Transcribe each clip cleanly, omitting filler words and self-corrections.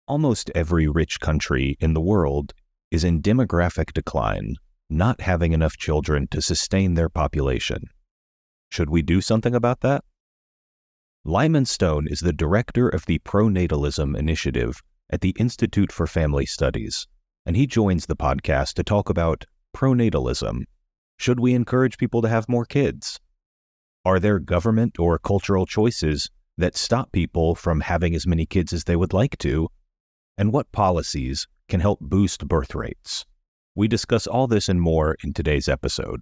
Almost every rich country in the world is in demographic decline, not having enough children to sustain their population. Should we do something about that? Lyman Stone is the director of the Pronatalism Initiative at the Institute for Family Studies, and he joins the podcast to talk about pronatalism. Should we encourage people to have more kids? Are there government or cultural choices that stop people from having as many kids as they would like to? And what policies can help boost birth rates? We discuss all this and more in today's episode.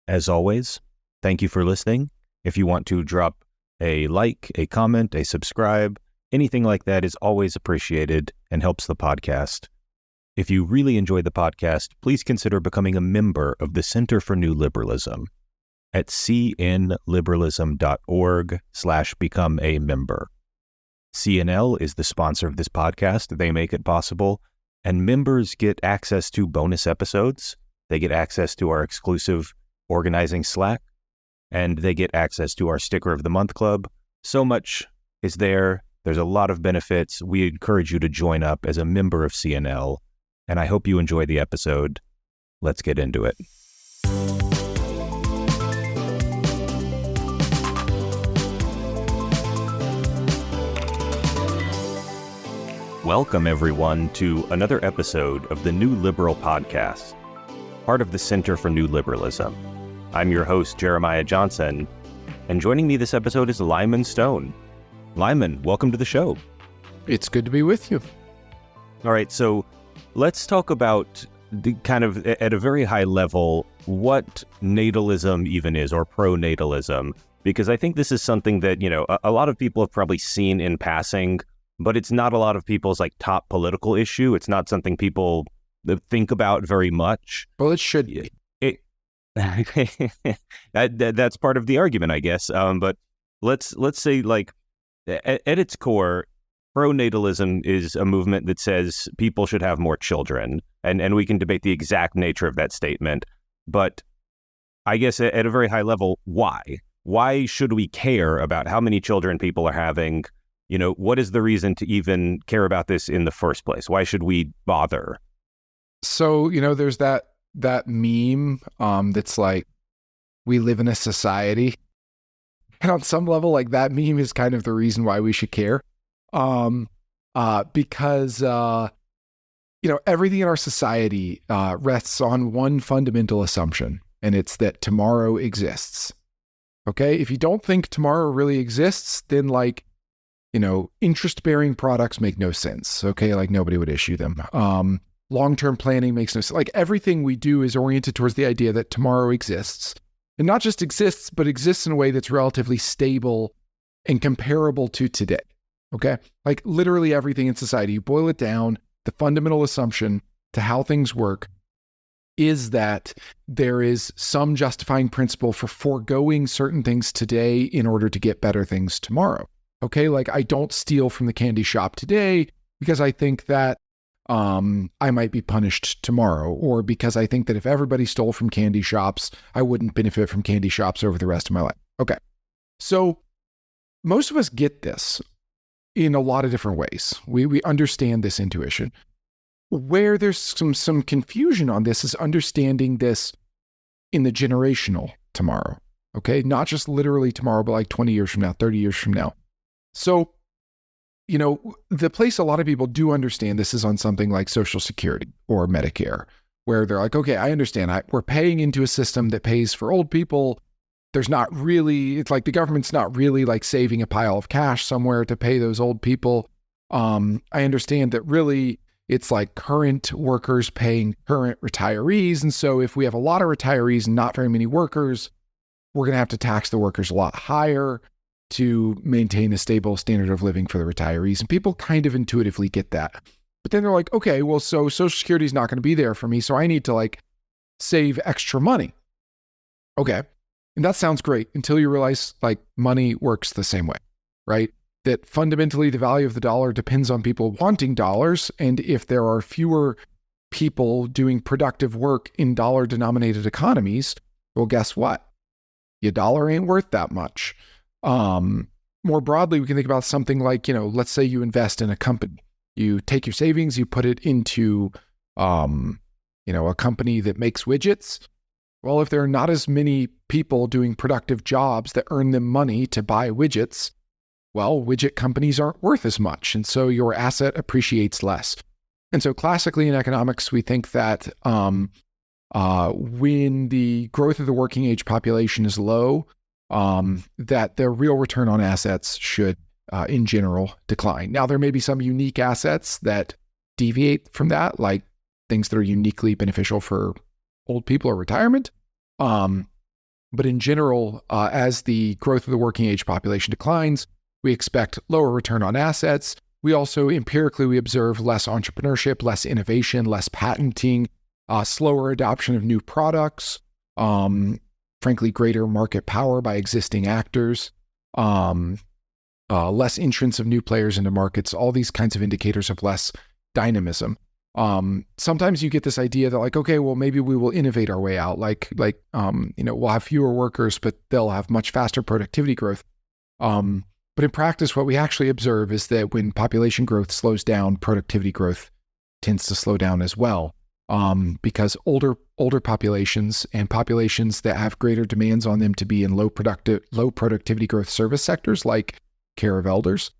As always, thank you for listening. If you want to drop a like, a comment, a subscribe, anything like that is always appreciated and helps the podcast. If you really enjoy the podcast, please consider becoming a member of the Center for New Liberalism at cnliberalism.org/become a member. CNL is the sponsor of this podcast. They make it possible, and members get access to bonus episodes. They get access to our exclusive organizing Slack, and they get access to our Sticker of the Month Club. So much is there. There's a lot of benefits. We encourage you to join up as a member of CNL, and I hope you enjoy the episode. Let's get into it. Welcome, everyone, to another episode of the New Liberal Podcast, part of the Center for New Liberalism. I'm your host, Jeremiah Johnson, and joining me this episode is Lyman Stone. Lyman, welcome to the show. It's good to be with you. All right, so let's talk about the kind of, at a very high level, what natalism even is, or pronatalism, because I think this is something that, a lot of people have probably seen in passing, but it's not a lot of people's top political issue. It's not something people think about very much. Well, it should be. That's part of the argument, I guess. But let's say, at its core, pronatalism is a movement that says people should have more children, and we can debate the exact nature of that statement. But I guess at a very high level, why? Why should we care about how many children people are having? What is the reason to even care about this in the first place? Why should we bother? So, there's that meme that's like, we live in a society. And on some level, that meme is kind of the reason why we should care. Because everything in our society rests on one fundamental assumption, and it's that tomorrow exists. Okay? If you don't think tomorrow really exists, then interest-bearing products make no sense, okay? Nobody would issue them. Long-term planning makes no sense. Everything we do is oriented towards the idea that tomorrow exists. And not just exists, but exists in a way that's relatively stable and comparable to today, okay? Literally everything in society, you boil it down, the fundamental assumption to how things work is that there is some justifying principle for foregoing certain things today in order to get better things tomorrow. Okay, I don't steal from the candy shop today because I think that I might be punished tomorrow, or because I think that if everybody stole from candy shops, I wouldn't benefit from candy shops over the rest of my life. Okay, so most of us get this in a lot of different ways. We understand this intuition. Where there's some confusion on this is understanding this in the generational tomorrow. Okay, not just literally tomorrow, but 20 years from now, 30 years from now. So, the place a lot of people do understand this is on something like Social Security or Medicare, where they're like, okay, I understand. We're paying into a system that pays for old people. There's not really, it's the government's not really saving a pile of cash somewhere to pay those old people. I understand that really it's current workers paying current retirees. And so if we have a lot of retirees and not very many workers, we're going to have to tax the workers a lot higher to maintain a stable standard of living for the retirees. And people kind of intuitively get that. But then they're like, okay, well, so Social Security is not going to be there for me, so I need to save extra money. Okay. And that sounds great until you realize money works the same way, right? That fundamentally the value of the dollar depends on people wanting dollars. And if there are fewer people doing productive work in dollar-denominated economies, well, guess what? Your dollar ain't worth that much. More broadly, we can think about something let's say you invest in a company, You take your savings, you put it into, a company that makes widgets. Well, if there are not as many people doing productive jobs that earn them money to buy widgets, well, widget companies aren't worth as much. And so your asset appreciates less. And so classically in economics, we think that when the growth of the working age population is low, that the real return on assets should, in general, decline. Now, there may be some unique assets that deviate from that, like things that are uniquely beneficial for old people or retirement. But in general, as the growth of the working age population declines, we expect lower return on assets. We also empirically, we observe less entrepreneurship, less innovation, less patenting, slower adoption of new products, frankly, greater market power by existing actors, less entrance of new players into markets, all these kinds of indicators of less dynamism. Sometimes you get this idea that like, okay, well, maybe we will innovate our way out. We'll have fewer workers, but they'll have much faster productivity growth. But in practice, what we actually observe is that when population growth slows down, productivity growth tends to slow down as well. Because older populations and populations that have greater demands on them to be in low productivity growth service sectors like care of elders,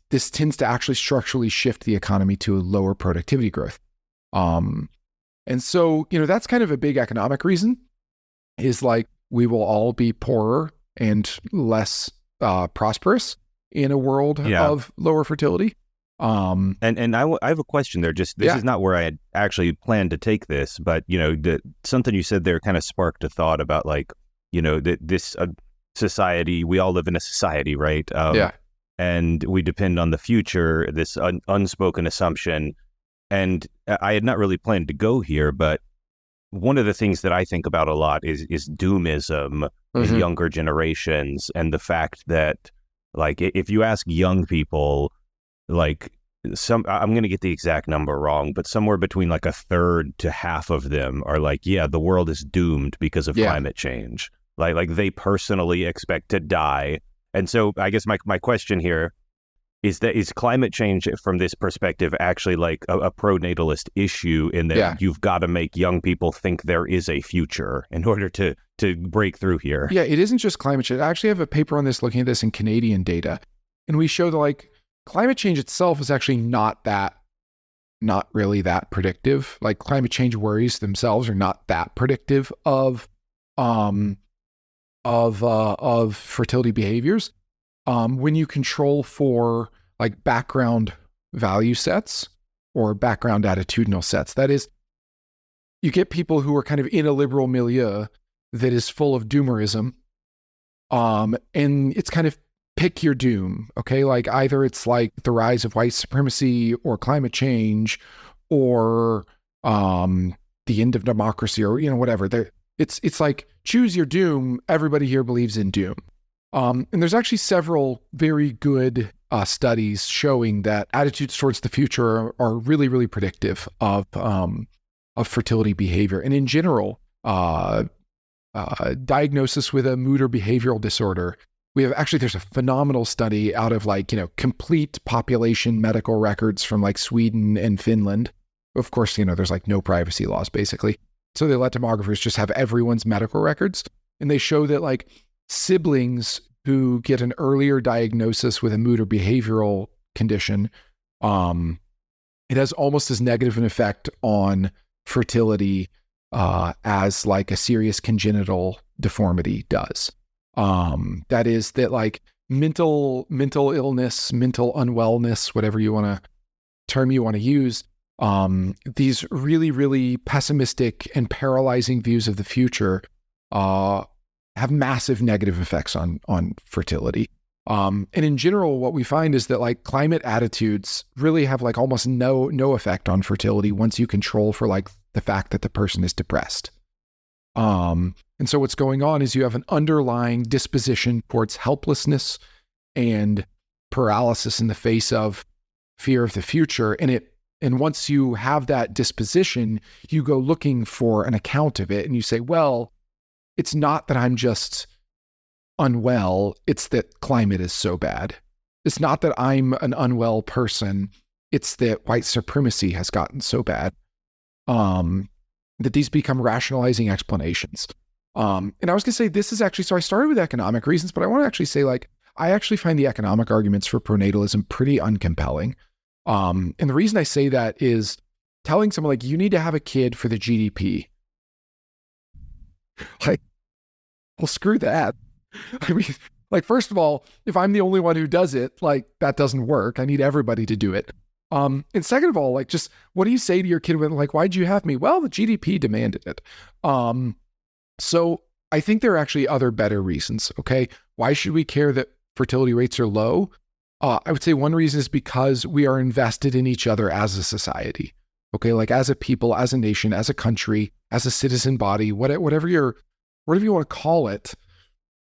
this tends to actually structurally shift the economy to a lower productivity growth. And so, that's kind of a big economic reason, is like we will all be poorer and less prosperous in a world of lower fertility. And I have a question there. This is not where I had actually planned to take this, but something you said there kind of sparked a thought about this society. We all live in a society, right? And we depend on the future. This unspoken assumption, and I had not really planned to go here, but one of the things that I think about a lot is doomism in younger generations, and the fact that if you ask young people. I'm going to get the exact number wrong, but somewhere between a third to half of them are the world is doomed because of climate change. Like they personally expect to die. And so I guess my question here is climate change from this perspective actually a pro-natalist issue, in that you've got to make young people think there is a future in order to break through here? Yeah, it isn't just climate change. I actually have a paper on this looking at this in Canadian data. And we show that climate change itself is actually not really that predictive. Climate change worries themselves are not that predictive of fertility behaviors. When you control for background value sets or background attitudinal sets, that is, you get people who are kind of in a liberal milieu that is full of doomerism, and it's kind of pick your doom, okay? Either it's the rise of white supremacy or climate change or the end of democracy or, whatever. It's choose your doom. Everybody here believes in doom. And there's actually several very good studies showing that attitudes towards the future are really, really predictive of fertility behavior. And in general, diagnosis with a mood or behavioral disorder. There's a phenomenal study out of complete population medical records from Sweden and Finland. Of course, there's no privacy laws basically. So they let demographers just have everyone's medical records. And they show that siblings who get an earlier diagnosis with a mood or behavioral condition, it has almost as negative an effect on fertility as a serious congenital deformity does. That is that mental illness, mental unwellness, whatever term you want to use, these really, really pessimistic and paralyzing views of the future have massive negative effects on fertility. And in general, what we find is that climate attitudes really have almost no effect on fertility once you control for the fact that the person is depressed. And so what's going on is you have an underlying disposition towards helplessness and paralysis in the face of fear of the future. And once you have that disposition, you go looking for an account of it and you say, well, it's not that I'm just unwell, it's that climate is so bad. It's not that I'm an unwell person. It's that white supremacy has gotten so bad that these become rationalizing explanations. And I was going to say, this is actually, so I started with economic reasons, but I want to actually say, like, I actually find the economic arguments for pronatalism pretty uncompelling. And the reason I say that is telling someone, like, you need to have a kid for the GDP. Like, well, screw that. I mean, like, first of all, if I'm the only one who does it, like, that doesn't work. I need everybody to do it. And second of all, like, just what do you say to your kid when, like, why'd you have me? Well, the GDP demanded it. So I think there are actually other better reasons. Okay. Why should we care that fertility rates are low? I would say one reason is because we are invested in each other as a society. Okay. Like, as a people, as a nation, as a country, as a citizen body, whatever you want to call it,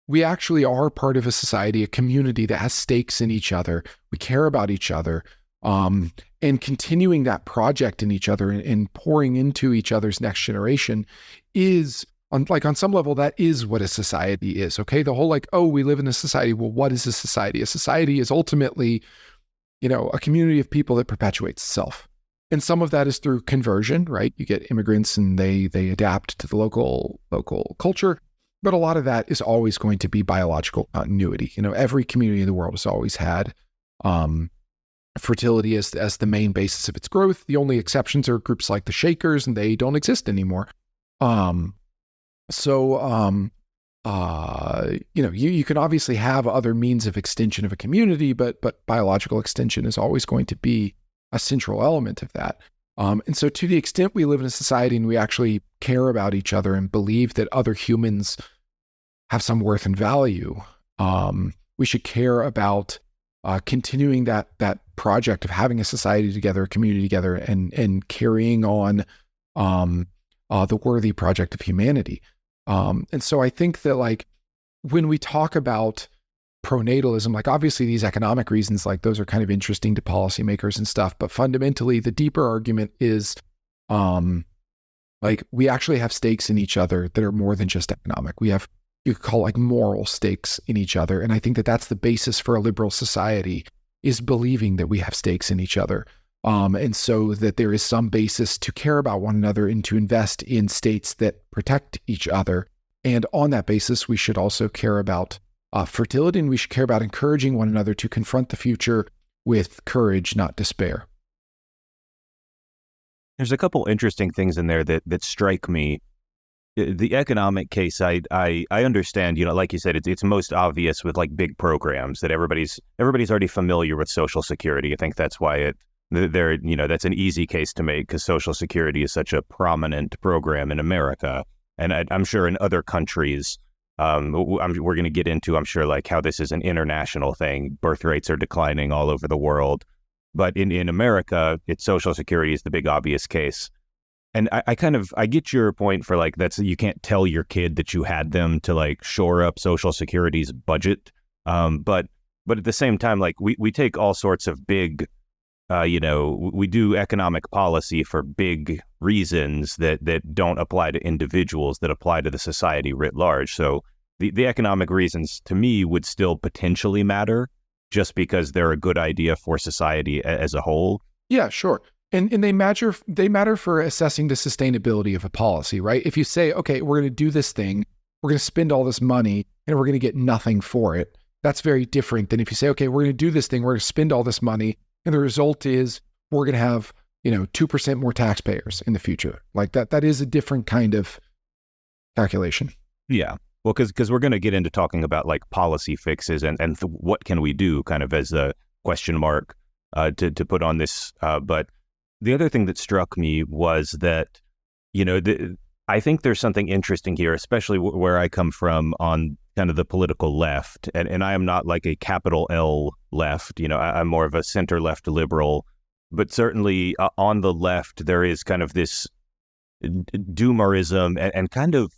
we actually are part of a society, a community that has stakes in each other. We care about each other. And continuing that project in each other and pouring into each other's next generation is, on some level, that is what a society is. Okay. The whole, like, oh, we live in a society. Well, what is a society? A society is ultimately, a community of people that perpetuates itself. And some of that is through conversion, right? You get immigrants and they adapt to the local culture. But a lot of that is always going to be biological continuity. Every community in the world has always had fertility as the main basis of its growth. The only exceptions are groups like the Shakers, and they don't exist anymore. You can obviously have other means of extension of a community, but biological extension is always going to be a central element of that. And so to the extent we live in a society and we actually care about each other and believe that other humans have some worth and value, we should care about continuing that project of having a society together, a community together, and carrying on the worthy project of humanity. And so I think that, like, when we talk about pronatalism, like, obviously these economic reasons, like, those are kind of interesting to policymakers and stuff, but fundamentally the deeper argument is, like, we actually have stakes in each other that are more than just economic. We have, you could call, like, moral stakes in each other. And I think that that's the basis for a liberal society, is believing that we have stakes in each other. And so that there is some basis to care about one another and to invest in states that protect each other. And on that basis, we should also care about fertility, and we should care about encouraging one another to confront the future with courage, not despair. There's a couple interesting things in there that strike me. The economic case, I understand, like you said, it's most obvious with, like, big programs that everybody's already familiar with Social Security. I think that's why that's an easy case to make, because Social Security is such a prominent program in America. And I'm sure in other countries, we're going to get into, I'm sure, like, how this is an international thing. Birth rates are declining all over the world. But in America, Social Security is the big obvious case. And I get your point for, like, you can't tell your kid that you had them to, like, shore up Social Security's budget. But at the same time, like, we take all sorts of big, we do economic policy for big reasons that don't apply to individuals, that apply to the society writ large. So the economic reasons, to me, would still potentially matter, just because they're a good idea for society as a whole. Yeah, sure. And they matter for assessing the sustainability of a policy, right? If you say, okay, we're going to do this thing, we're going to spend all this money, and we're going to get nothing for it, that's very different than if you say, okay, we're going to do this thing, we're going to spend all this money, and the result is we're going to have, 2% more taxpayers in the future. Like, that is a different kind of calculation. Yeah. Well, because we're going to get into talking about, like, policy fixes and what can we do, kind of as a question mark to put on this. But the other thing that struck me was that, I think there's something interesting here, especially where I come from on kind of the political left. And I am not like a capital L left, I'm more of a center left liberal. But certainly on the left, there is kind of this doomerism and kind of,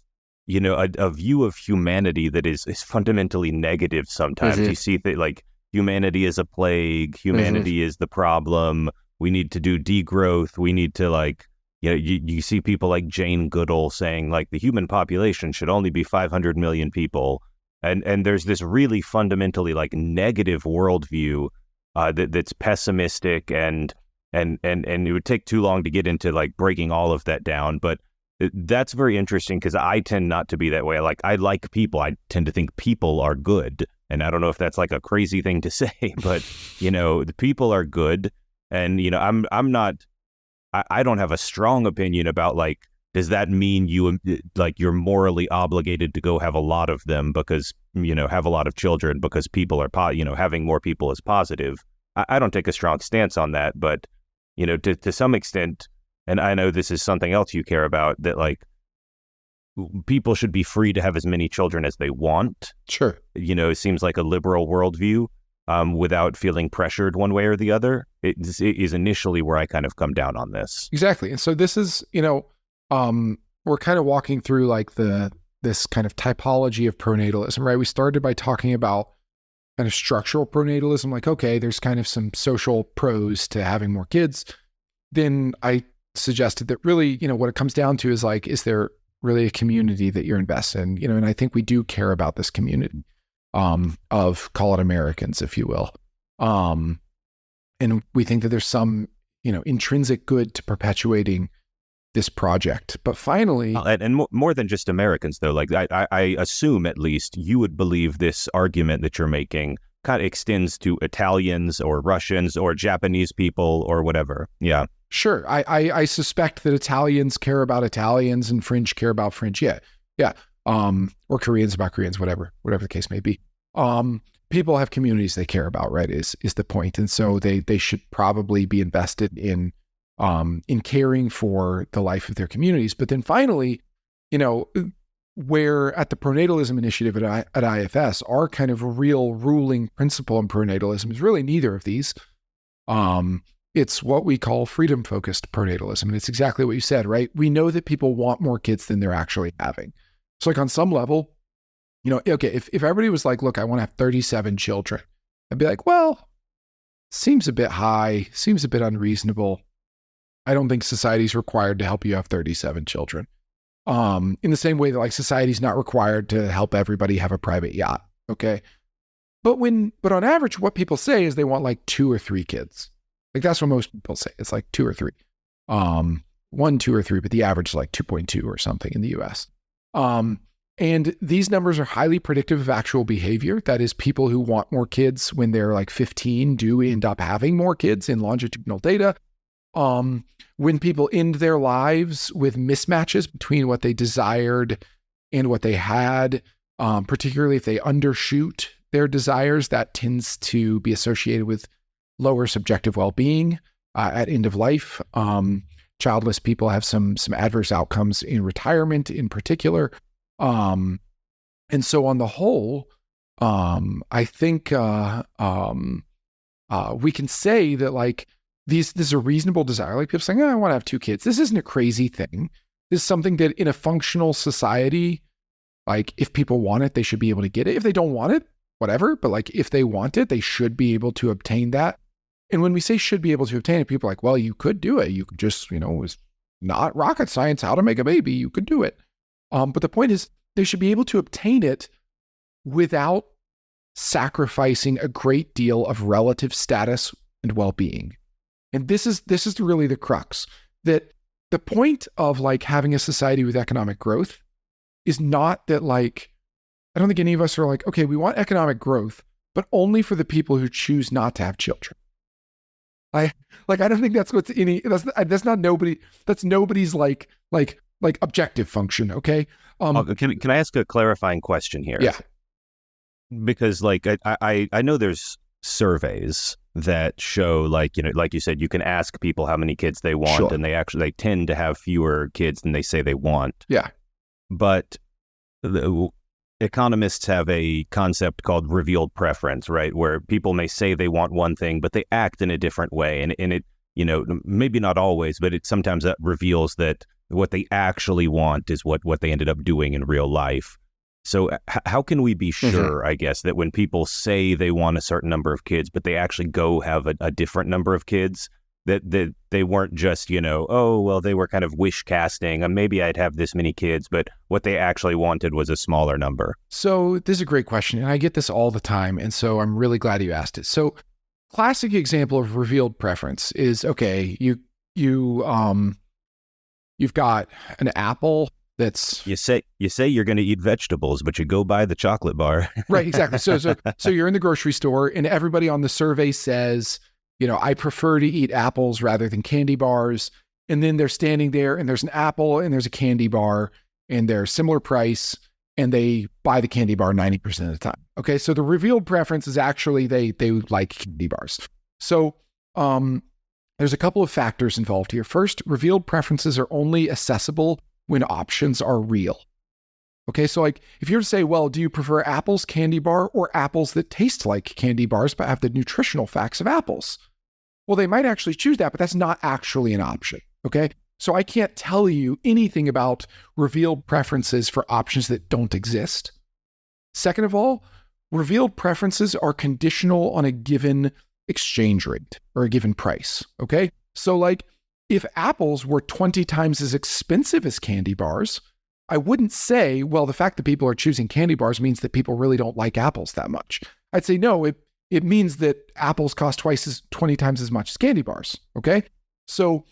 a view of humanity that is fundamentally negative sometimes. Mm-hmm. You see that, like, humanity is a plague, humanity is the problem. We need to do degrowth. We need to, like, you see people like Jane Goodall saying, like, the human population should only be 500 million people. And there's this really fundamentally like negative worldview that's pessimistic, and it would take too long to get into like breaking all of that down. But that's very interesting because I tend not to be that way. Like, I like people. I tend to think people are good. And I don't know if that's like a crazy thing to say, but, the people are good. And, I'm not, I don't have a strong opinion about like, does that mean you're morally obligated to go have a lot of them because, have a lot of children because people are, having more people is positive. I don't take a strong stance on that, but, to some extent, and I know this is something else you care about, that like people should be free to have as many children as they want. Sure. It seems like a liberal worldview without feeling pressured one way or the other. It is initially where I kind of come down on this. Exactly. And so this is, we're kind of walking through like this kind of typology of pronatalism, right? We started by talking about kind of structural pronatalism, like, okay, there's kind of some social pros to having more kids. Then I suggested that really, what it comes down to is like, is there really a community that you're invested in? And I think we do care about this community of, call it Americans, if you will. And we think that there's some, intrinsic good to perpetuating this project. But finally... and more than just Americans, though, like I assume at least you would believe this argument that you're making kind of extends to Italians or Russians or Japanese people or whatever. Yeah. Sure. I suspect that Italians care about Italians and French care about French. Yeah. Yeah. Or Koreans about Koreans, whatever the case may be. People have communities they care about, right? Is the point. And so they should probably be invested in caring for the life of their communities. But then finally, where at the Pronatalism Initiative at IFS, our kind of real ruling principle in pronatalism is really neither of these. It's what we call freedom-focused pronatalism. And it's exactly what you said, right? We know that people want more kids than they're actually having. So like on some level, okay, if everybody was like, look, I want to have 37 children, I'd be like, well, seems a bit high, seems a bit unreasonable. I don't think society's required to help you have 37 children. In the same way that like society's not required to help everybody have a private yacht. Okay. But on average, what people say is they want like 2 or 3 kids. Like that's what most people say. It's like 2 or 3. 1, 2 or 3, but the average is like 2.2 or something in the US. And these numbers are highly predictive of actual behavior. That is, people who want more kids when they're like 15 do end up having more kids in longitudinal data. When people end their lives with mismatches between what they desired and what they had, particularly if they undershoot their desires, that tends to be associated with lower subjective well-being at end of life. Childless people have some adverse outcomes in retirement in particular. And so on the whole, I think we can say that like this is a reasonable desire. Like people saying, I want to have 2 kids. This isn't a crazy thing. This is something that in a functional society, like if people want it, they should be able to get it. If they don't want it, whatever. But like if they want it, they should be able to obtain that. And when we say should be able to obtain it, people are like, well, you could do it. You could just, it was not rocket science how to make a baby. You could do it. But the point is they should be able to obtain it without sacrificing a great deal of relative status and well-being. And this is really the crux, that the point of like having a society with economic growth is not that like, I don't think any of us are like, okay, we want economic growth, but only for the people who choose not to have children. I don't think that's what's that's not nobody, that's nobody's like objective function. Okay. Can I ask a clarifying question here? Yeah. Because like, I know there's surveys that show like, like you said, you can ask people how many kids they want, sure, and they tend to have fewer kids than they say they want. Yeah. But economists have a concept called revealed preference, right? Where people may say they want one thing, but they act in a different way. And it, maybe not always, but it sometimes that reveals that what they actually want is what they ended up doing in real life. So how can we be sure, I guess, that when people say they want a certain number of kids, but they actually go have a different number of kids, That they weren't just, oh, well, they were kind of wish casting, and maybe I'd have this many kids, but what they actually wanted was a smaller number. So this is a great question, and I get this all the time, and so I'm really glad you asked it. So classic example of revealed preference is, okay, you've got an apple that's... You say you're going to eat vegetables, but you go buy the chocolate bar. Right, exactly. So you're in the grocery store, and everybody on the survey says, I prefer to eat apples rather than candy bars. And then they're standing there, and there's an apple and there's a candy bar, and they're similar price, and they buy the candy bar 90% of the time. Okay, so the revealed preference is actually they like candy bars. So there's a couple of factors involved here. First, revealed preferences are only accessible when options are real. Okay, so like if you're to say, well, do you prefer apples, candy bar, or apples that taste like candy bars but have the nutritional facts of apples? Well, they might actually choose that, but that's not actually an option. Okay, so I can't tell you anything about revealed preferences for options that don't exist. Second of all, revealed preferences are conditional on a given exchange rate or a given price. Okay, so like if apples were 20 times as expensive as candy bars, I wouldn't say, well, the fact that people are choosing candy bars means that people really don't like apples that much. I'd say, no, it means that apples cost 20 times as much as candy bars, okay? So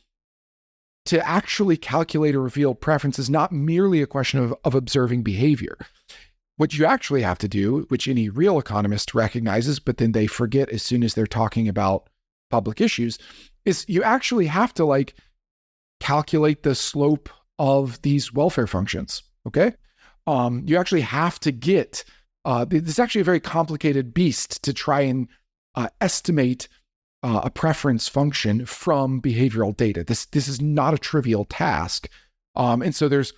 to actually calculate a revealed preference is not merely a question of observing behavior. What you actually have to do, which any real economist recognizes, but then they forget as soon as they're talking about public issues, is you actually have to like calculate the slope of these welfare functions, okay? You actually have to get, this is actually a very complicated beast to try and estimate a preference function from behavioral data. This is not a trivial task. And so there's,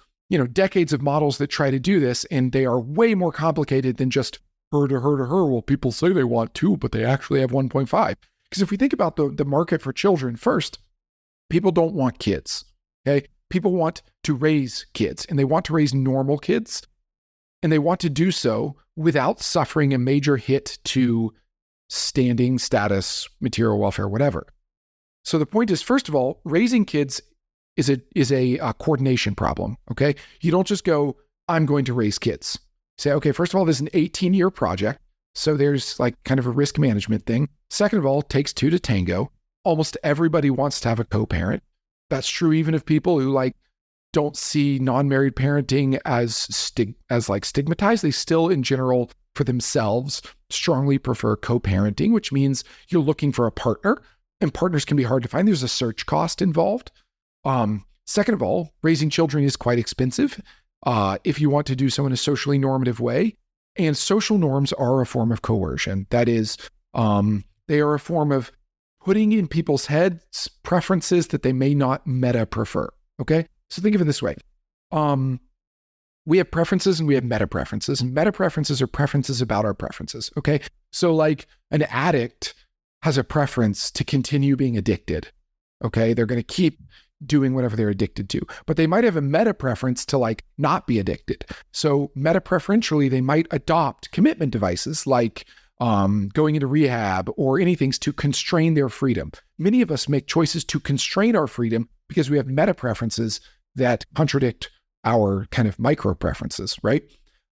decades of models that try to do this, and they are way more complicated than just her to her to her. Well, people say they want 2, but they actually have 1.5. Because if we think about the market for children first, people don't want kids, okay? People want to raise kids, and they want to raise normal kids, and they want to do so without suffering a major hit to standing, status, material welfare, whatever. So the point is, first of all, raising kids is a coordination problem, okay? You don't just go, I'm going to raise kids. Say, okay, first of all, this is an 18-year project, so there's like kind of a risk management thing. Second of all, it takes 2 to tango. Almost everybody wants to have a co-parent. That's true even of people who like don't see non-married parenting as stigmatized. They still, in general, for themselves, strongly prefer co-parenting, which means you're looking for a partner, and partners can be hard to find. There's a search cost involved. Second of all, raising children is quite expensive if you want to do so in a socially normative way. And social norms are a form of coercion. That is, they are a form of putting in people's heads preferences that they may not meta prefer. Okay? So think of it this way. We have preferences and we have meta preferences. And meta preferences are preferences about our preferences. Okay? So like an addict has a preference to continue being addicted. Okay? They're going to keep doing whatever they're addicted to, but they might have a meta preference to like not be addicted. So meta preferentially, they might adopt commitment devices like going into rehab or anything to constrain their freedom. Many of us make choices to constrain our freedom because we have meta preferences that contradict our kind of micro preferences, right?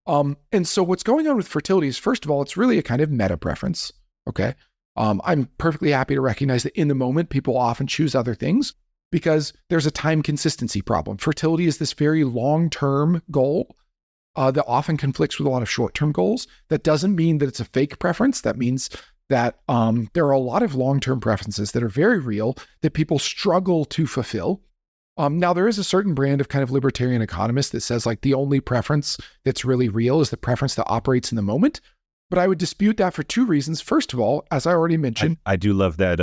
And so what's going on with fertility is, first of all, it's really a kind of meta preference. Okay. I'm perfectly happy to recognize that in the moment, people often choose other things because there's a time consistency problem. Fertility is this very long-term goal that often conflicts with a lot of short-term goals. That doesn't mean that it's a fake preference. That means that there are a lot of long-term preferences that are very real that people struggle to fulfill. Now, there is a certain brand of kind of libertarian economist that says like the only preference that's really real is the preference that operates in the moment. But I would dispute that for 2 reasons. First of all, as I already mentioned, I do love that.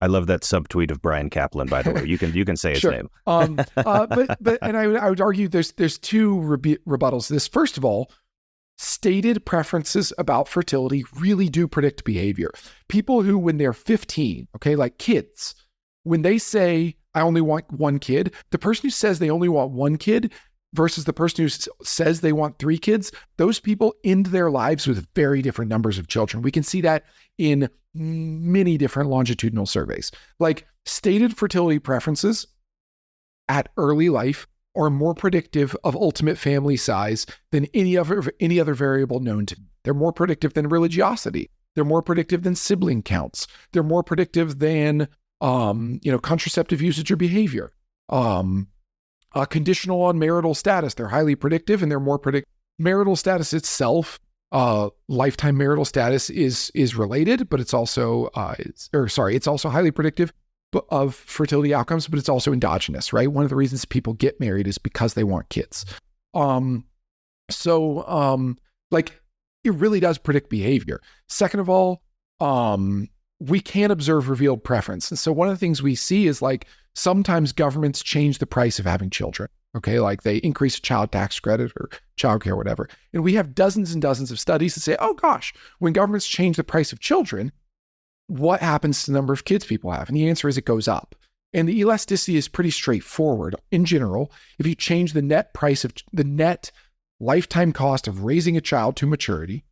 I love that subtweet of Brian Kaplan, by the way. You can say his sure. name. But I would argue there's 2 rebuttals to this. First of all, stated preferences about fertility really do predict behavior. People who, when they're 15, okay, like kids, when they say, I only want 1 kid, the person who says they only want 1 kid, versus the person who says they want 3 kids, those people end their lives with very different numbers of children. We can see that in many different longitudinal surveys. Like stated fertility preferences at early life are more predictive of ultimate family size than any other variable known to me. They're more predictive than religiosity. They're more predictive than sibling counts. They're more predictive than contraceptive usage or behavior. Conditional on marital status. They're highly predictive, and they're more predictive. Marital status itself, lifetime marital status is related, but it's also it's also highly predictive of fertility outcomes, but it's also endogenous, right? One of the reasons people get married is because they want kids. It really does predict behavior. Second of all, we can observe revealed preference. And so one of the things we see is like sometimes governments change the price of having children. Okay, like they increase a child tax credit or childcare, whatever. And we have dozens and dozens of studies that say, oh gosh, when governments change the price of children, what happens to the number of kids people have? And the answer is it goes up. And the elasticity is pretty straightforward. In general, if you change the net lifetime cost of raising a child to maturity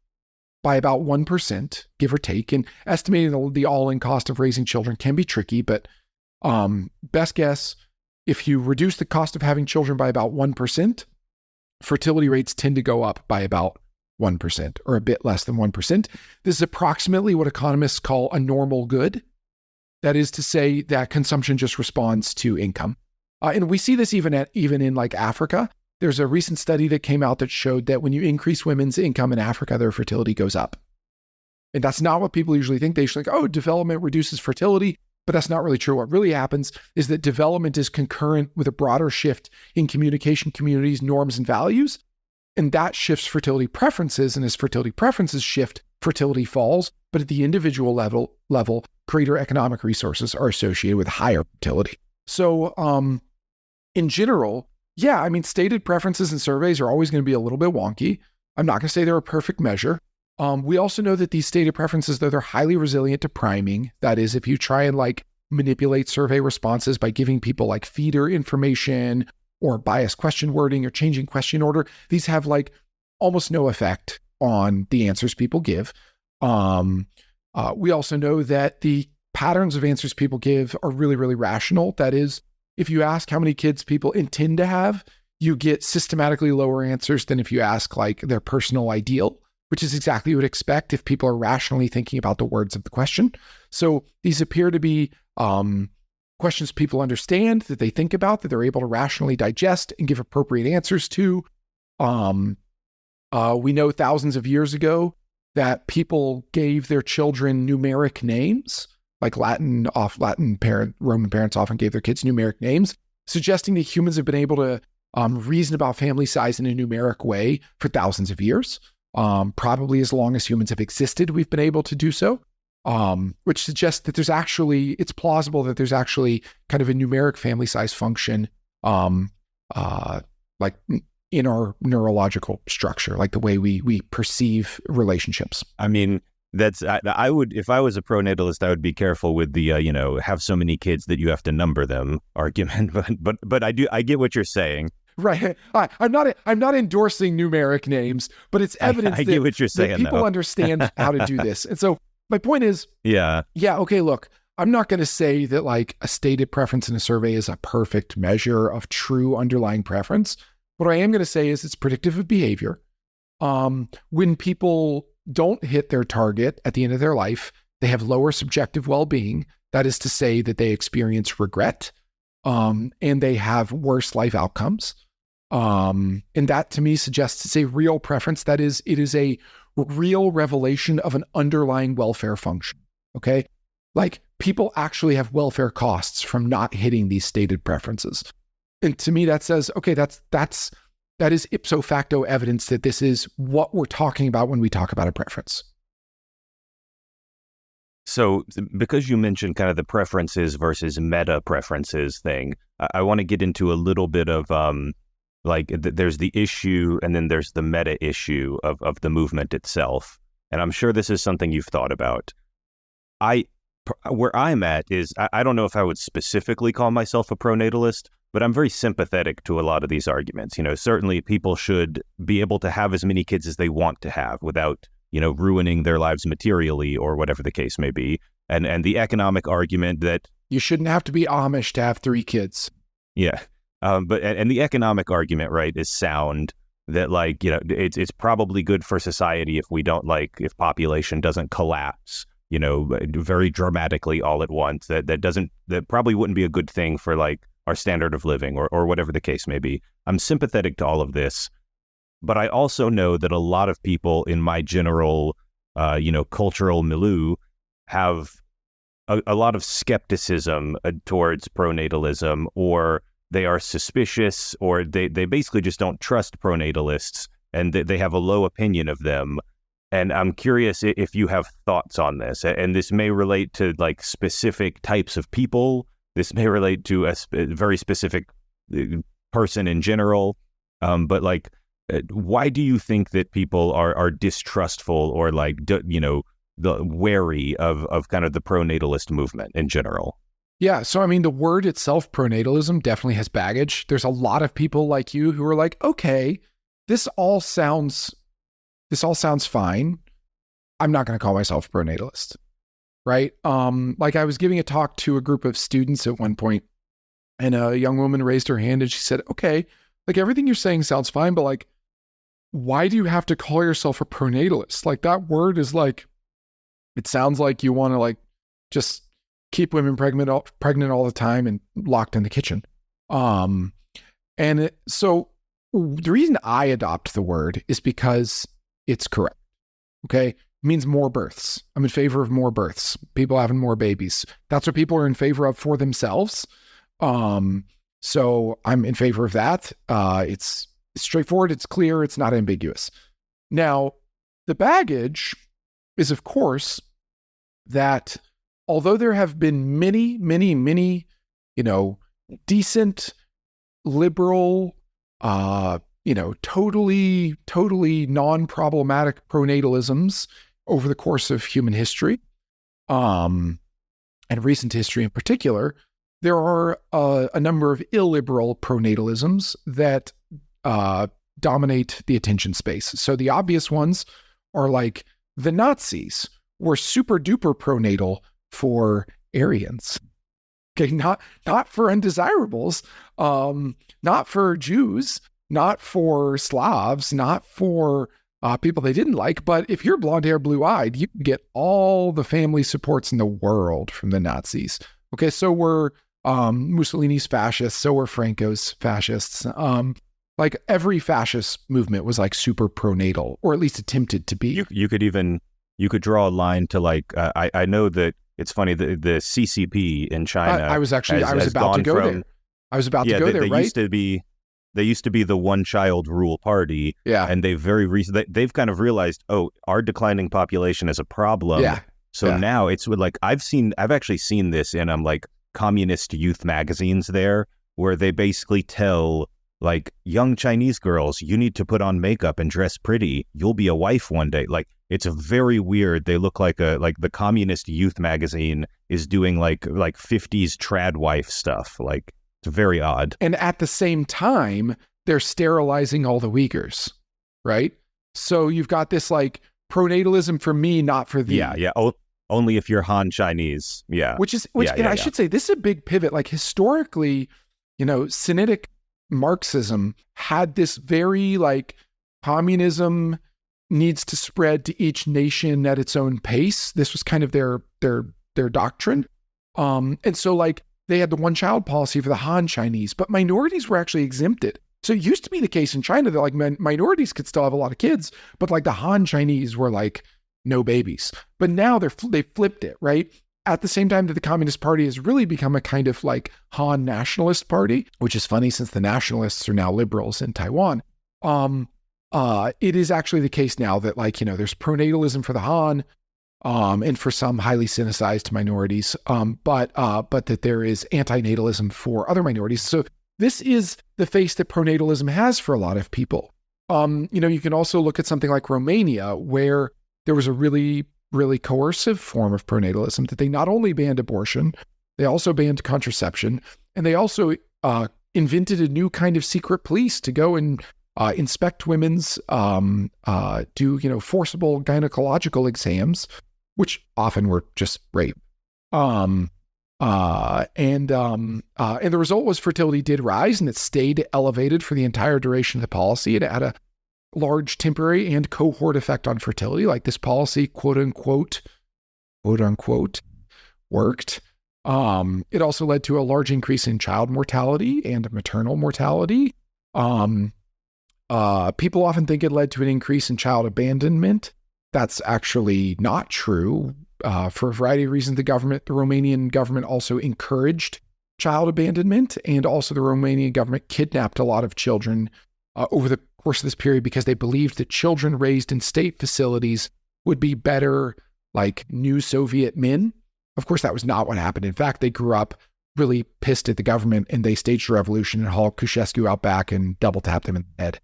by about 1%, give or take, and estimating the all-in cost of raising children can be tricky, but best guess, if you reduce the cost of having children by about 1%, fertility rates tend to go up by about 1% or a bit less than 1%. This is approximately what economists call a normal good. That is to say that consumption just responds to income. And we see this even in like Africa. There's a recent study that came out that showed that when you increase women's income in Africa, their fertility goes up. And that's not what people usually think. They usually think, oh, development reduces fertility, but that's not really true. What really happens is that development is concurrent with a broader shift in communication communities, norms, and values. And that shifts fertility preferences. And as fertility preferences shift, fertility falls. But at the individual level, greater economic resources are associated with higher fertility. So in general, yeah, I mean, stated preferences and surveys are always going to be a little bit wonky. I'm not going to say they're a perfect measure. We also know that these stated preferences, though, they're highly resilient to priming. That is, if you try and like manipulate survey responses by giving people like feeder information or biased question wording or changing question order, these have like almost no effect on the answers people give. We also know that the patterns of answers people give are really, really rational. That is, if you ask how many kids people intend to have, you get systematically lower answers than if you ask like their personal ideal, which is exactly what you would expect if people are rationally thinking about the words of the question. So these appear to be questions people understand, that they think about, that they're able to rationally digest and give appropriate answers to. We know thousands of years ago that people gave their children numeric names, like Roman parents often gave their kids numeric names, suggesting that humans have been able to reason about family size in a numeric way for thousands of years. Probably as long as humans have existed, we've been able to do so, which suggests that it's plausible that there's actually kind of a numeric family size function, like in our neurological structure, like the way we perceive relationships. I mean, I would, if I was a pronatalist, I would be careful with the, have so many kids that you have to number them argument. But I get what you're saying. Right. I'm not endorsing numeric names, but it's evidence I get what you're saying, that people though. understand how to do this. And so my point is, yeah, okay, look, I'm not going to say that like a stated preference in a survey is a perfect measure of true underlying preference. What I am going to say is it's predictive of behavior. When people don't hit their target at the end of their life, they have lower subjective well-being. That is to say that they experience regret, and they have worse life outcomes. And that to me suggests it's a real preference. That is, it is a real revelation of an underlying welfare function. Okay. Like people actually have welfare costs from not hitting these stated preferences. And to me, that says, okay, that is ipso facto evidence that this is what we're talking about when we talk about a preference. So because you mentioned kind of the preferences versus meta preferences thing, I want to get into a little bit of there's the issue and then there's the meta issue of the movement itself. And I'm sure this is something you've thought about. Where I'm at is, I don't know if I would specifically call myself a pronatalist, but I'm very sympathetic to a lot of these arguments. Certainly people should be able to have as many kids as they want to have without, ruining their lives materially or whatever the case may be. And the economic argument that you shouldn't have to be Amish to have 3 kids. Yeah. But the economic argument, right, is sound that it's probably good for society if population doesn't collapse, very dramatically all at once. That probably wouldn't be a good thing for our standard of living or whatever the case may be. I'm sympathetic to all of this, but I also know that a lot of people in my general, cultural milieu have a lot of skepticism towards pronatalism, or they are suspicious, or they basically just don't trust pronatalists, and they have a low opinion of them. And I'm curious if you have thoughts on this. And this may relate to specific types of people. This may relate to a very specific person in general. But why do you think that people are distrustful or the wary of kind of the pronatalist movement in general? Yeah. So, I mean, the word itself, pronatalism, definitely has baggage. There's a lot of people like you who are like, okay, this all sounds fine. I'm not going to call myself a pronatalist. Right. I was giving a talk to a group of students at one point, and a young woman raised her hand and she said, okay, everything you're saying sounds fine, but why do you have to call yourself a pronatalist? That word is it sounds like you want to just keep women pregnant all the time and locked in the kitchen. So the reason I adopt the word is because it's correct. Okay. It means more births. I'm in favor of more births, people having more babies. That's what people are in favor of for themselves. So I'm in favor of that. It's straightforward. It's clear. It's not ambiguous. Now, the baggage is, of course, that although there have been many, many, many, decent, liberal, totally non-problematic pronatalisms over the course of human history, and recent history in particular, there are a number of illiberal pronatalisms that dominate the attention space. So the obvious ones are the Nazis were super duper pronatal for Aryans. Okay, not for undesirables, not for Jews, not for Slavs, not for people they didn't like. But if you're blonde hair, blue eyed, you can get all the family supports in the world from the Nazis. Okay, so were Mussolini's fascists, so were Franco's fascists. Every fascist movement was super pronatal, or at least attempted to be. You could draw a line to I know that it's funny the CCP in China. I was about to go there. I was about to go there. Right? They used to be the one child rule party. Yeah. And they've kind of realized, our declining population is a problem. Yeah. So now it's I've actually seen this in communist youth magazines there, where they basically tell young Chinese girls, you need to put on makeup and dress pretty. You'll be a wife one day. It's very weird. They look like the communist youth magazine is doing 50s trad wife stuff. It's very odd. And at the same time, they're sterilizing all the Uyghurs, right? So you've got this pronatalism for me, not for thee. Yeah. Only if you're Han Chinese. Yeah. I should say this is a big pivot. Historically, Sinitic Marxism had this very communism needs to spread to each nation at its own pace. This was kind of their doctrine. And so they had the one child policy for the Han Chinese, but minorities were actually exempted. So it used to be the case in China that minorities could still have a lot of kids, but the Han Chinese were no babies. But now they flipped it, right? At the same time that the Communist Party has really become a kind of Han nationalist party, which is funny since the nationalists are now liberals in Taiwan. It is actually the case now that there's pronatalism for the Han, and for some highly sinicized minorities, but that there is antinatalism for other minorities. So this is the face that pronatalism has for a lot of people. You can also look at something like Romania, where there was a really, really coercive form of pronatalism that they not only banned abortion, they also banned contraception, and they also invented a new kind of secret police to go and inspect women's, do forcible gynecological exams, which often were just rape. And the result was fertility did rise, and it stayed elevated for the entire duration of the policy. It had a large temporary and cohort effect on fertility, like this policy, quote unquote, worked. It also led to a large increase in child mortality and maternal mortality. People often think it led to an increase in child abandonment. That's actually not true. For a variety of reasons, the Romanian government also encouraged child abandonment, and also the Romanian government kidnapped a lot of children over the course of this period because they believed that children raised in state facilities would be better like new Soviet men. Of course, that was not what happened. In fact, they grew up really pissed at the government, and they staged a revolution and hauled Ceausescu out back and double tapped him in the head.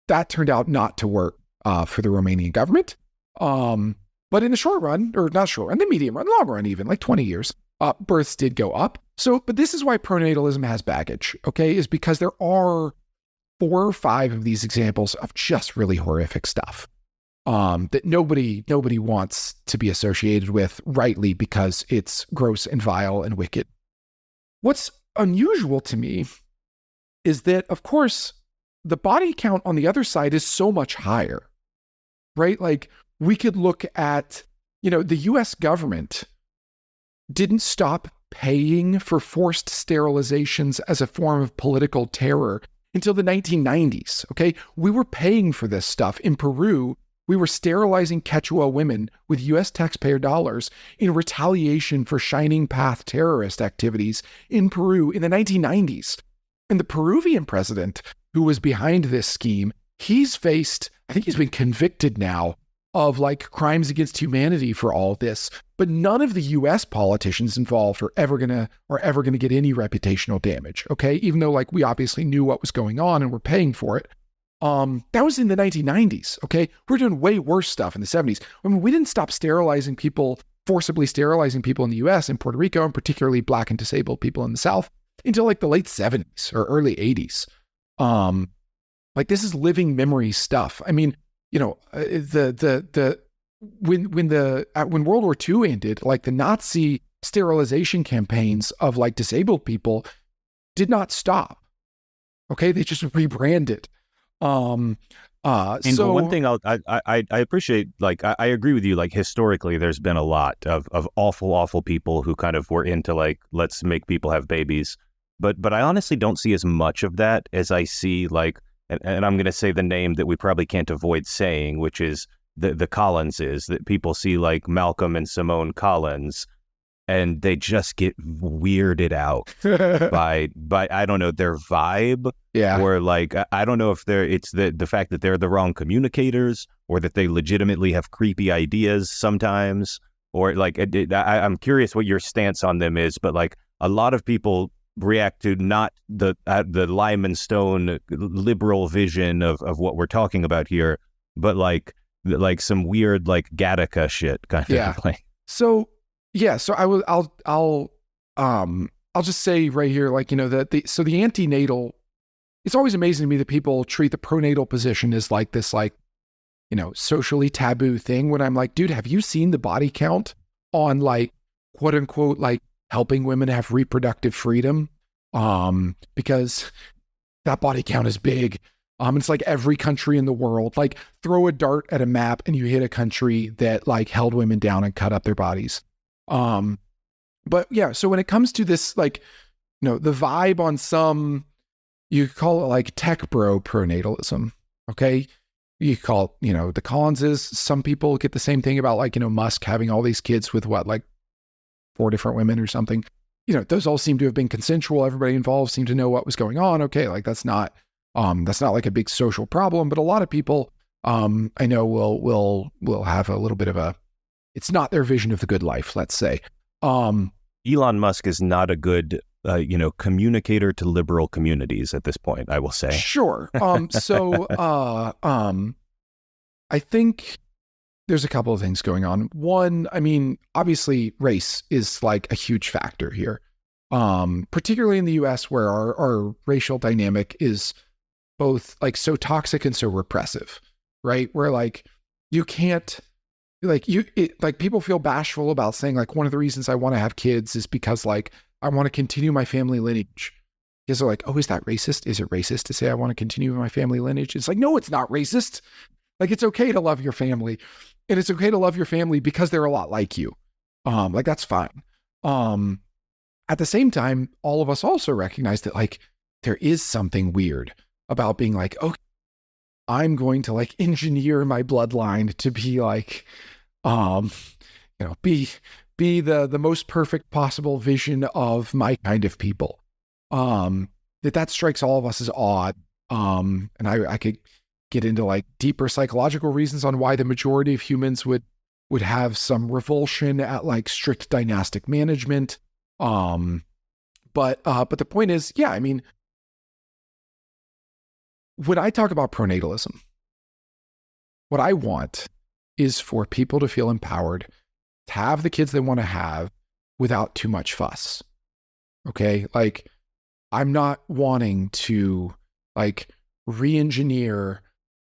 That turned out not to work for the Romanian government. But in the short run, or not short run, the medium run, long run even, like 20 years, births did go up. But this is why pronatalism has baggage, okay, is because there are 4 or 5 of these examples of just really horrific stuff that nobody wants to be associated with, rightly, because it's gross and vile and wicked. What's unusual to me is that, of course, the body count on the other side is so much higher, right? Like, we could look at, the US government didn't stop paying for forced sterilizations as a form of political terror until the 1990s, okay? We were paying for this stuff. In Peru, we were sterilizing Quechua women with US taxpayer dollars in retaliation for Shining Path terrorist activities in Peru in the 1990s. And the Peruvian president who was behind this scheme, he's been convicted now of like crimes against humanity for all of this, but none of the US politicians involved are ever gonna get any reputational damage, okay? Even though like we obviously knew what was going on and we're paying for it. That was in the 1990s, okay? We're doing way worse stuff in the 70s. I mean, we didn't stop forcibly sterilizing people in the US and Puerto Rico, and particularly Black and disabled people in the South, until like the late 70s or early 80s. Like, this is living memory stuff. I mean, when World War II ended, like the Nazi sterilization campaigns of like disabled people did not stop. Okay, they just rebranded. And one thing I appreciate, like, I agree with you. Like, historically, there's been a lot of awful people who kind of were into like, let's make people have babies. But I honestly don't see as much of that as I see like, and I'm going to say the name that we probably can't avoid saying, which is the Collinses, that people see like Malcolm and Simone Collins, and they just get weirded out by I don't know, their vibe. Yeah. Or like, I don't know if it's the fact that they're the wrong communicators, or that they legitimately have creepy ideas sometimes, or like, I'm curious what your stance on them is, but like a lot of people react to not the Lyman Stone liberal vision of what we're talking about here, but like some weird like Gattaca shit kind of thing. So I'll just say right here, like, the antenatal, it's always amazing to me that people treat the pronatal position as like this, like, socially taboo thing, when I'm like, dude, have you seen the body count on like, quote unquote, like helping women have reproductive freedom? Because that body count is big. It's like every country in the world, like throw a dart at a map and you hit a country that like held women down and cut up their bodies. But yeah, so when it comes to this, like, the vibe on some, you call it like tech bro pronatalism. Okay. You call it, the Collinses, some people get the same thing about like, Musk having all these kids with like 4 different women or something. Those all seem to have been consensual. Everybody involved seemed to know what was going on. Okay. Like that's not like a big social problem, but a lot of people, I know will have a little bit of it's not their vision of the good life, let's say. Elon Musk is not a good, communicator to liberal communities at this point, I will say. Sure. I think there's a couple of things going on. One, I mean, obviously race is like a huge factor here. Particularly in the US where our racial dynamic is both like so toxic and so repressive, right? Where like you can't like people feel bashful about saying like one of the reasons I want to have kids is because like I want to continue my family lineage. Because they're like, oh, is that racist? Is it racist to say I want to continue my family lineage? It's like, no, it's not racist. Like it's okay to love your family. And it's okay to love your family because they're a lot like you. Like that's fine. At the same time, all of us also recognize that like there is something weird about being like, okay, I'm going to like engineer my bloodline to be like, be the most perfect possible vision of my kind of people. That strikes all of us as odd. And I could get into like deeper psychological reasons on why the majority of humans would have some revulsion at like strict dynastic management. But the point is, yeah, I mean, when I talk about pronatalism, what I want is for people to feel empowered to have the kids they want to have without too much fuss. Okay. Like I'm not wanting to like re-engineer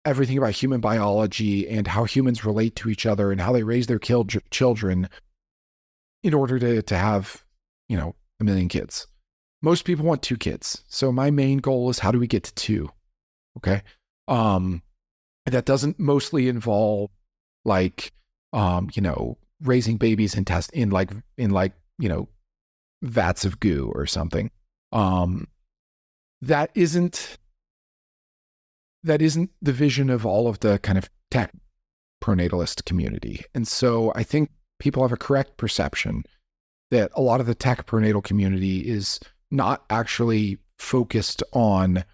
everything about human biology and how humans relate to each other and how they raise their children in order to have, 1 million kids. Most people want 2 kids. So my main goal is how do we get to 2? Okay. That doesn't mostly involve like, raising babies in vats of goo or something. That isn't the vision of all of the kind of tech pronatalist community. And so I think people have a correct perception that a lot of the tech pronatal community is not actually focused on,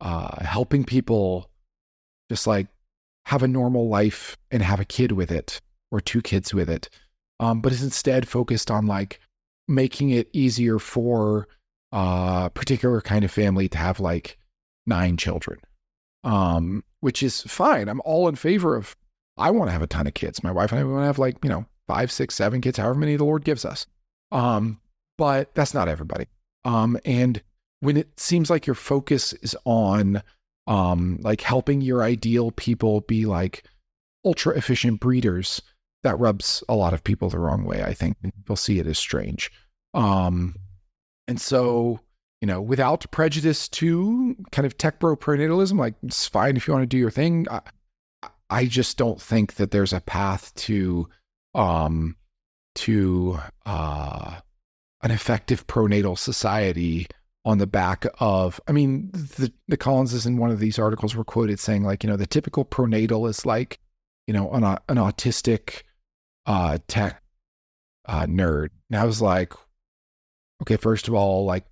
helping people just like have a normal life and have a kid with it or 2 kids with it. But is instead focused on like making it easier for a particular kind of family to have like 9 children, which is fine. I'm all in favor of, I want to have a ton of kids. My wife and I want to have like, 5, 6, 7 kids, however many the Lord gives us. But that's not everybody. And when it seems like your focus is on like helping your ideal people be like ultra efficient breeders, that rubs a lot of people the wrong way, I think. People see it as strange. And so, without prejudice to kind of tech bro pronatalism, like it's fine if you want to do your thing. I just don't think that there's a path to an effective pronatal society on the back of, I mean, the Collinses in one of these articles were quoted saying like, the typical pronatal is like, an autistic tech nerd. And I was like, okay, first of all, like,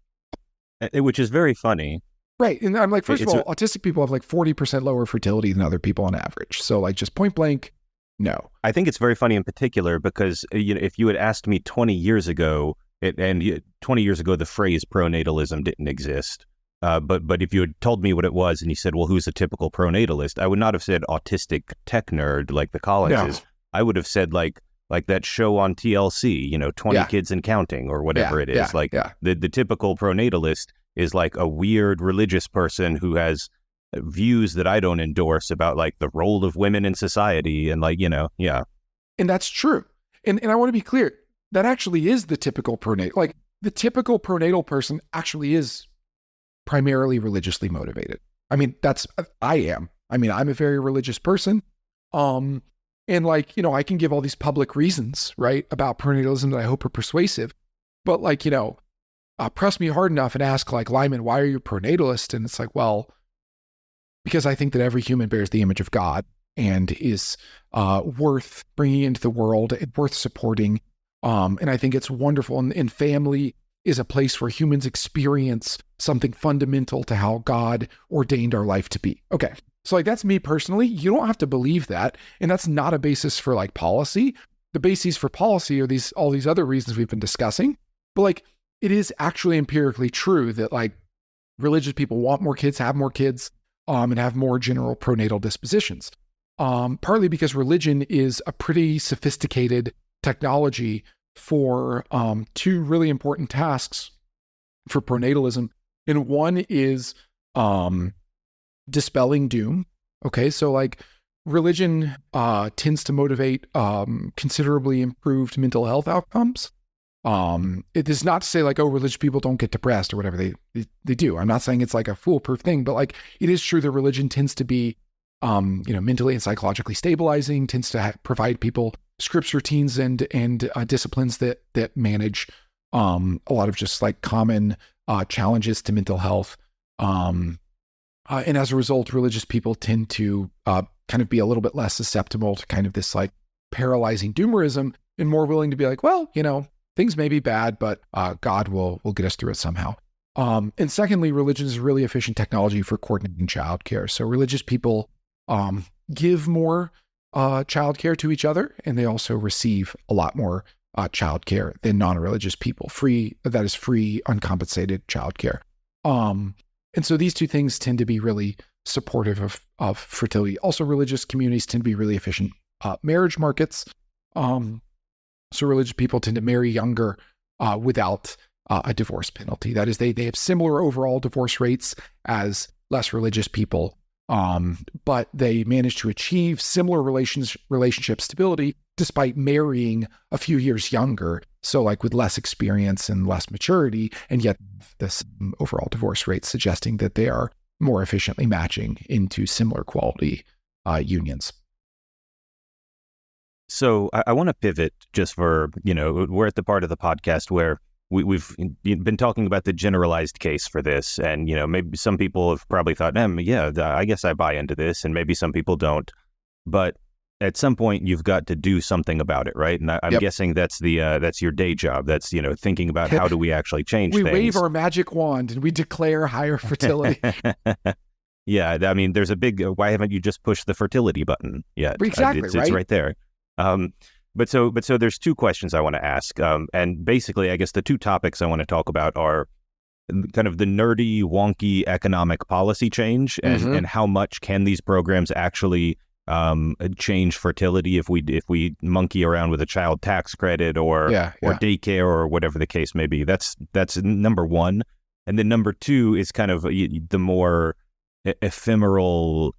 which is very funny. Right. And I'm like, first of all, autistic people have like 40% lower fertility than other people on average. So like just point blank, no. I think it's very funny in particular because, if you had asked me 20 years ago, 20 years ago, the phrase pronatalism didn't exist. But if you had told me what it was and you said, well, who's a typical pronatalist? I would not have said autistic tech nerd like the Collinses. No. I would have said like that show on TLC, 20 kids and counting or whatever it is. The typical pronatalist is like a weird religious person who has views that I don't endorse about like the role of women in society and like, And that's true. And I want to be clear, that actually is the typical pronatal. Like the typical pronatal person actually is primarily religiously motivated. I mean, I'm a very religious person. And like, I can give all these public reasons, right, about pronatalism that I hope are persuasive. But like, press me hard enough and ask like, Lyman, why are you a pronatalist? And it's like, well, because I think that every human bears the image of God and is worth bringing into the world and worth supporting. And I think it's wonderful. And family is a place where humans experience something fundamental to how God ordained our life to be. Okay. So like, that's me personally. You don't have to believe that. And that's not a basis for like policy. The bases for policy are all these other reasons we've been discussing. But like, it is actually empirically true that like religious people want more kids, have more kids, and have more general pronatal dispositions. partly because religion is a pretty sophisticated technology for two really important tasks for pronatalism. And one is dispelling doom. Okay, so like religion tends to motivate considerably improved mental health outcomes. It is not to say like, oh, religious people don't get depressed or whatever they do. I'm not saying it's like a foolproof thing, but like it is true that religion tends to be, mentally and psychologically stabilizing, tends to provide people scripts, routines, and disciplines that manage a lot of just like common challenges to mental health. And as a result, religious people tend to kind of be a little bit less susceptible to kind of this like paralyzing doomerism and more willing to be like, well, things may be bad, but God will get us through it somehow. And secondly, religion is a really efficient technology for coordinating childcare. So religious people give more childcare to each other, and they also receive a lot more childcare than non-religious people. Free uncompensated childcare. And so these two things tend to be really supportive of fertility. Also, religious communities tend to be really efficient marriage markets. So religious people tend to marry younger without a divorce penalty. That is, they have similar overall divorce rates as less religious people, but they manage to achieve similar relationship stability despite marrying a few years younger. So like with less experience and less maturity, and yet this overall divorce rate suggesting that they are more efficiently matching into similar quality unions. So I want to pivot just for, we're at the part of the podcast where we've been talking about the generalized case for this. And, maybe some people have probably thought, I guess I buy into this. And maybe some people don't. But at some point, you've got to do something about it, right? And I'm guessing that's your day job. That's, thinking about how do we actually change things. We wave our magic wand and we declare higher fertility. Yeah, I mean, there's a big, why haven't you just pushed the fertility button yet? Exactly, It's right there. But so there's two questions I want to ask. And basically, I guess the two topics I want to talk about are kind of the nerdy, wonky economic policy change and how much can these programs actually change fertility if we monkey around with a child tax credit or daycare or whatever the case may be. That's number one. And then number two is kind of the more ephemeral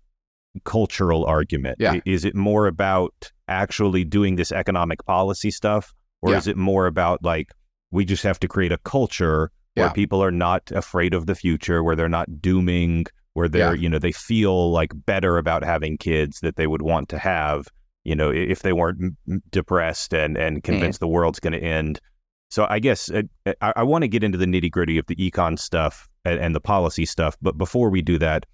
cultural argument. Is it more about actually doing this economic policy stuff, or is it more about like we just have to create a culture where people are not afraid of the future, where they're not dooming, where they're they feel like better about having kids that they would want to have, if they weren't depressed and convinced the world's going to end. So I guess I want to get into the nitty gritty of the econ stuff and the policy stuff, but before we do that,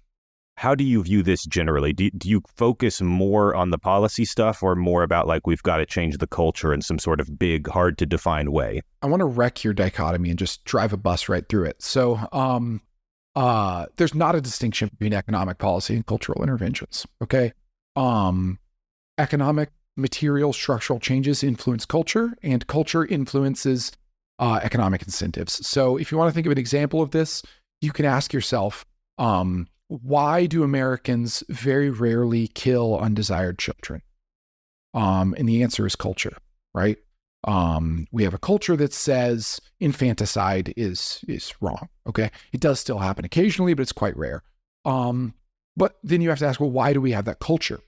how do you view this generally? Do you focus more on the policy stuff or more about like we've got to change the culture in some sort of big, hard to define way? I want to wreck your dichotomy and just drive a bus right through it. So there's not a distinction between economic policy and cultural interventions. Okay. Economic, material, structural changes influence culture, and culture influences economic incentives. So if you want to think of an example of this, you can ask yourself, why do Americans very rarely kill undesired children? And the answer is culture, right? We have a culture that says infanticide is wrong. Okay. It does still happen occasionally, but it's quite rare. But then you have to ask, well, why do we have that culture?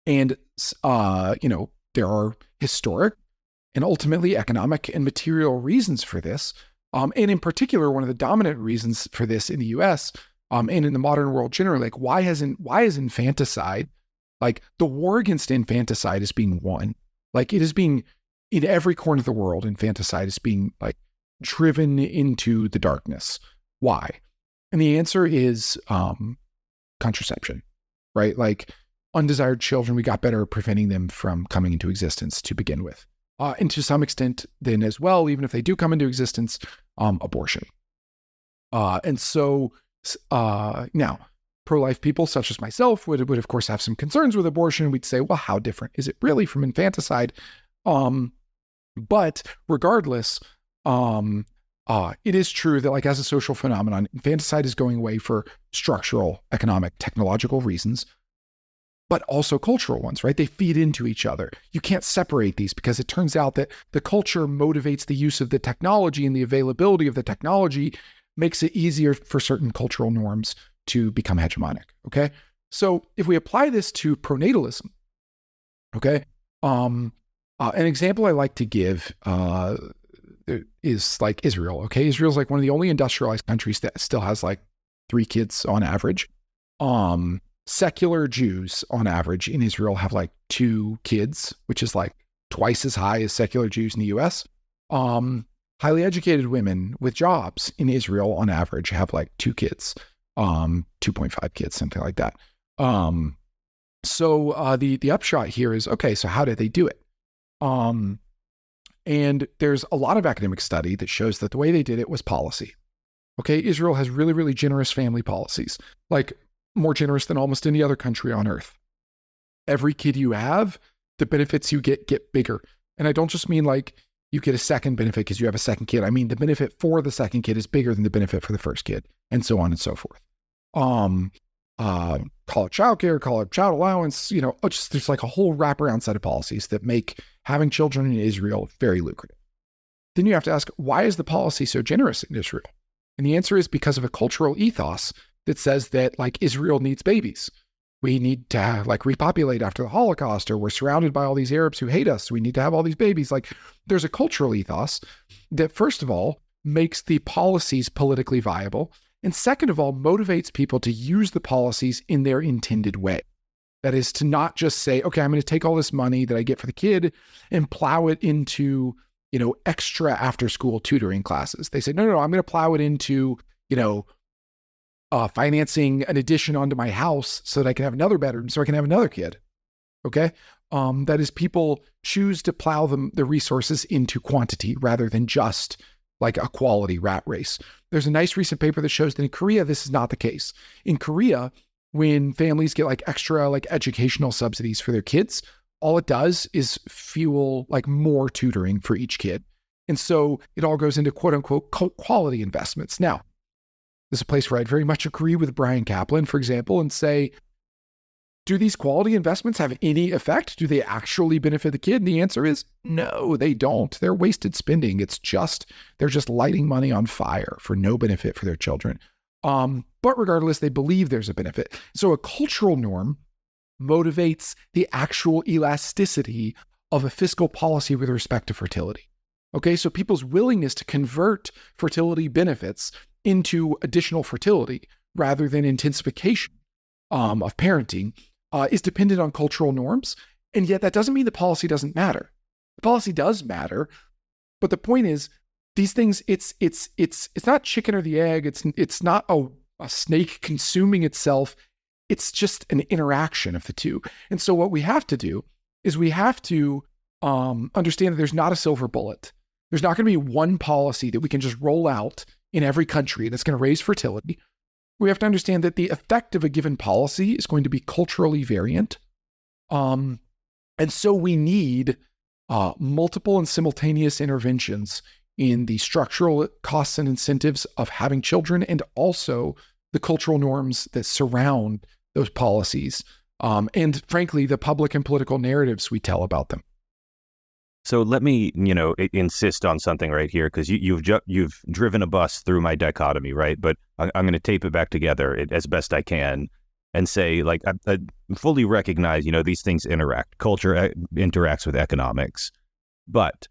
And, there are historic and ultimately economic and material reasons for this. And in particular, one of the dominant reasons for this in the US and in the modern world generally, like why is infanticide, like the war against infanticide is being won. Like it is being, in every corner of the world, infanticide is being like driven into the darkness. Why? And the answer is contraception, right? Like undesired children, we got better at preventing them from coming into existence to begin with. And to some extent then as well, even if they do come into existence, abortion. And so now, pro-life people such as myself would of course have some concerns with abortion. We'd say, well, how different is it really from infanticide? But regardless, it is true that like as a social phenomenon, infanticide is going away for structural, economic, technological reasons. but also cultural ones, right? They feed into each other. You can't separate these because it turns out that the culture motivates the use of the technology, and the availability of the technology makes it easier for certain cultural norms to become hegemonic, okay? So if we apply this to pronatalism, okay, an example I like to give is like Israel, okay? Israel's like one of the only industrialized countries that still has like 3 kids on average. Secular Jews on average in Israel have like 2 kids, which is like twice as high as secular Jews in the US. Highly educated women with jobs in Israel on average have like 2 kids, 2.5 kids, something like that. So the upshot here is, okay, so how did they do it? And there's a lot of academic study that shows that the way they did it was policy. Okay, Israel has really, really generous family policies, like more generous than almost any other country on earth. Every kid you have, the benefits you get bigger. And I don't just mean like you get a second benefit because you have a second kid. I mean, the benefit for the second kid is bigger than the benefit for the first kid, and so on and so forth. Call it childcare, call it child allowance, just there's like a whole wraparound set of policies that make having children in Israel very lucrative. Then you have to ask, why is the policy so generous in Israel? And the answer is because of a cultural ethos that says that like Israel needs babies. We need to like repopulate after the Holocaust, or we're surrounded by all these Arabs who hate us. So we need to have all these babies. Like there's a cultural ethos that first of all makes the policies politically viable, and second of all motivates people to use the policies in their intended way. That is to not just say, okay, I'm going to take all this money that I get for the kid and plow it into, extra after school tutoring classes. They say, no, I'm going to plow it into, financing an addition onto my house so that I can have another bedroom so I can have another kid. Okay. That is, people choose to plow the resources into quantity rather than just like a quality rat race. There's a nice recent paper that shows that in Korea, this is not the case. In Korea, when families get like extra like educational subsidies for their kids, all it does is fuel like more tutoring for each kid. And so it all goes into quote unquote quality investments. Now, this is a place where I'd very much agree with Brian Kaplan, for example, and say, do these quality investments have any effect? Do they actually benefit the kid? And the answer is no, they don't. They're wasted spending. They're just lighting money on fire for no benefit for their children. But regardless, they believe there's a benefit. So a cultural norm motivates the actual elasticity of a fiscal policy with respect to fertility. Okay, so people's willingness to convert fertility benefits into additional fertility rather than intensification of parenting is dependent on cultural norms. And yet that doesn't mean the policy doesn't matter. The policy does matter, but the point is, these things, it's not chicken or the egg. It's not a snake consuming itself. It's just an interaction of the two. And so what we have to do is we have to understand that there's not a silver bullet. There's not going to be one policy that we can just roll out in every country that's going to raise fertility. We have to understand that the effect of a given policy is going to be culturally variant. And so we need multiple and simultaneous interventions in the structural costs and incentives of having children, and also the cultural norms that surround those policies, and frankly, the public and political narratives we tell about them. So let me, insist on something right here, because you've driven a bus through my dichotomy, right? But I'm going to tape it back together as best I can and say, like, I fully recognize, these things interact. Culture interacts with economics, but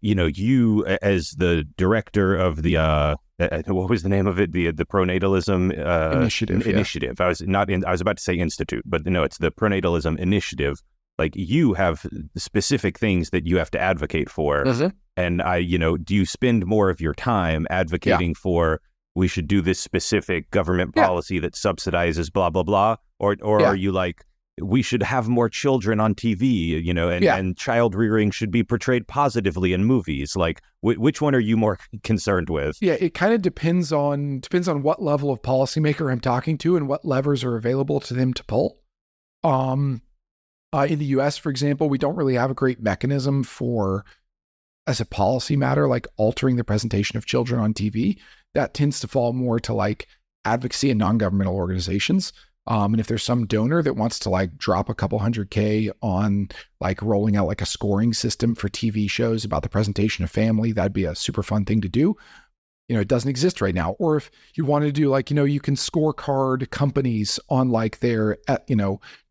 you as the director of the what was the name of it? The Pronatalism Initiative. I was about to say institute, but no, it's the Pronatalism Initiative. Like, you have specific things that you have to advocate for. Mm-hmm. And do you spend more of your time advocating for, we should do this specific government policy that subsidizes blah, blah, blah? Or are you like, we should have more children on TV, and child rearing should be portrayed positively in movies? Like, which one are you more concerned with? Yeah, it kind of depends on what level of policymaker I'm talking to and what levers are available to them to pull. In the US, for example, we don't really have a great mechanism for, as a policy matter, like altering the presentation of children on TV. That tends to fall more to like advocacy and non-governmental organizations. And if there's some donor that wants to like drop a couple $100K on like rolling out like a scoring system for TV shows about the presentation of family, that'd be a super fun thing to do. It doesn't exist right now. Or if you wanted to do like, you can scorecard companies on like their,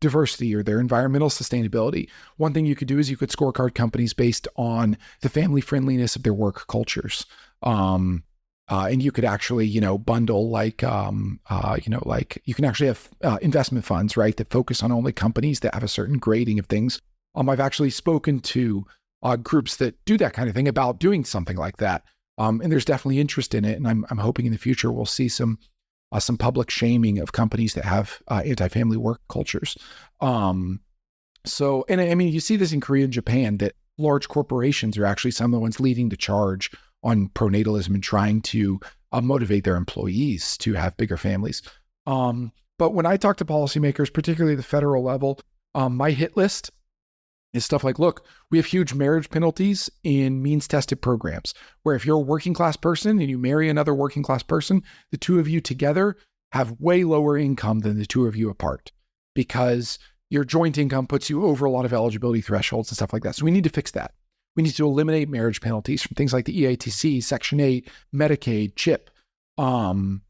diversity or their environmental sustainability. One thing you could do is you could scorecard companies based on the family friendliness of their work cultures. And you could actually, bundle like, like you can actually have investment funds, right, that focus on only companies that have a certain grading of things. I've actually spoken to groups that do that kind of thing about doing something like that. And there's definitely interest in it. And I'm hoping in the future we'll see some public shaming of companies that have anti-family work cultures. So, and I mean, you see this in Korea and Japan, that large corporations are actually some of the ones leading the charge on pronatalism and trying to motivate their employees to have bigger families. But when I talk to policymakers, particularly the federal level, my hit list is stuff like, look, we have huge marriage penalties in means-tested programs, where if you're a working class person and you marry another working class person, the two of you together have way lower income than the two of you apart, because your joint income puts you over a lot of eligibility thresholds and stuff like that. So we need to fix that. We need to eliminate marriage penalties from things like the EITC, Section 8, Medicaid, CHIP, SNAP,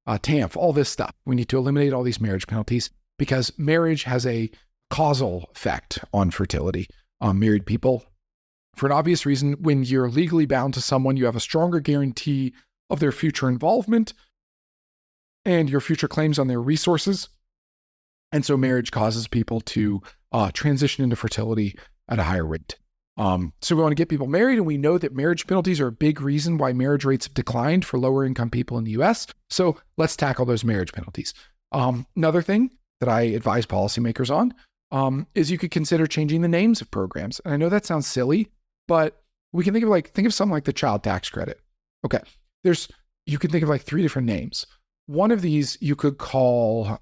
TANF, all this stuff. We need to eliminate all these marriage penalties because marriage has a causal effect on fertility. Married people, for an obvious reason, when you're legally bound to someone, you have a stronger guarantee of their future involvement and your future claims on their resources. And so marriage causes people to transition into fertility at a higher rate. So we want to get people married, and we know that marriage penalties are a big reason why marriage rates have declined for lower income people in the US. So let's tackle those marriage penalties. Another thing that I advise policymakers on is you could consider changing the names of programs. And I know that sounds silly, but we can think of something like the child tax credit. Okay. You can think of like 3 different names. One of these you could call,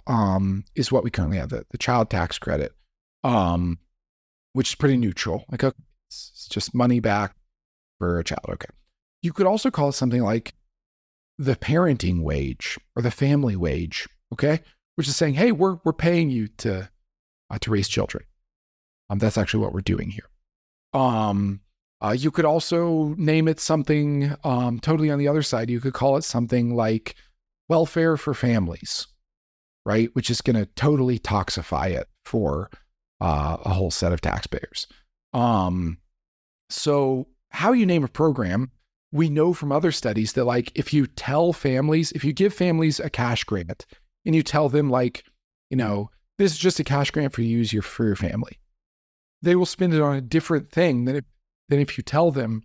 is what we currently have, the child tax credit, which is pretty neutral. Like, okay, it's just money back for a child. Okay. You could also call it something like the parenting wage or the family wage. Okay. Which is saying, hey, we're paying you to raise children. That's actually what we're doing here. You could also name it something totally on the other side. You could call it something like welfare for families, right? Which is going to totally toxify it for a whole set of taxpayers. So how you name a program, we know from other studies that like if you give families a cash grant and you tell them like, this is just a cash grant for your family, they will spend it on a different thing than if you tell them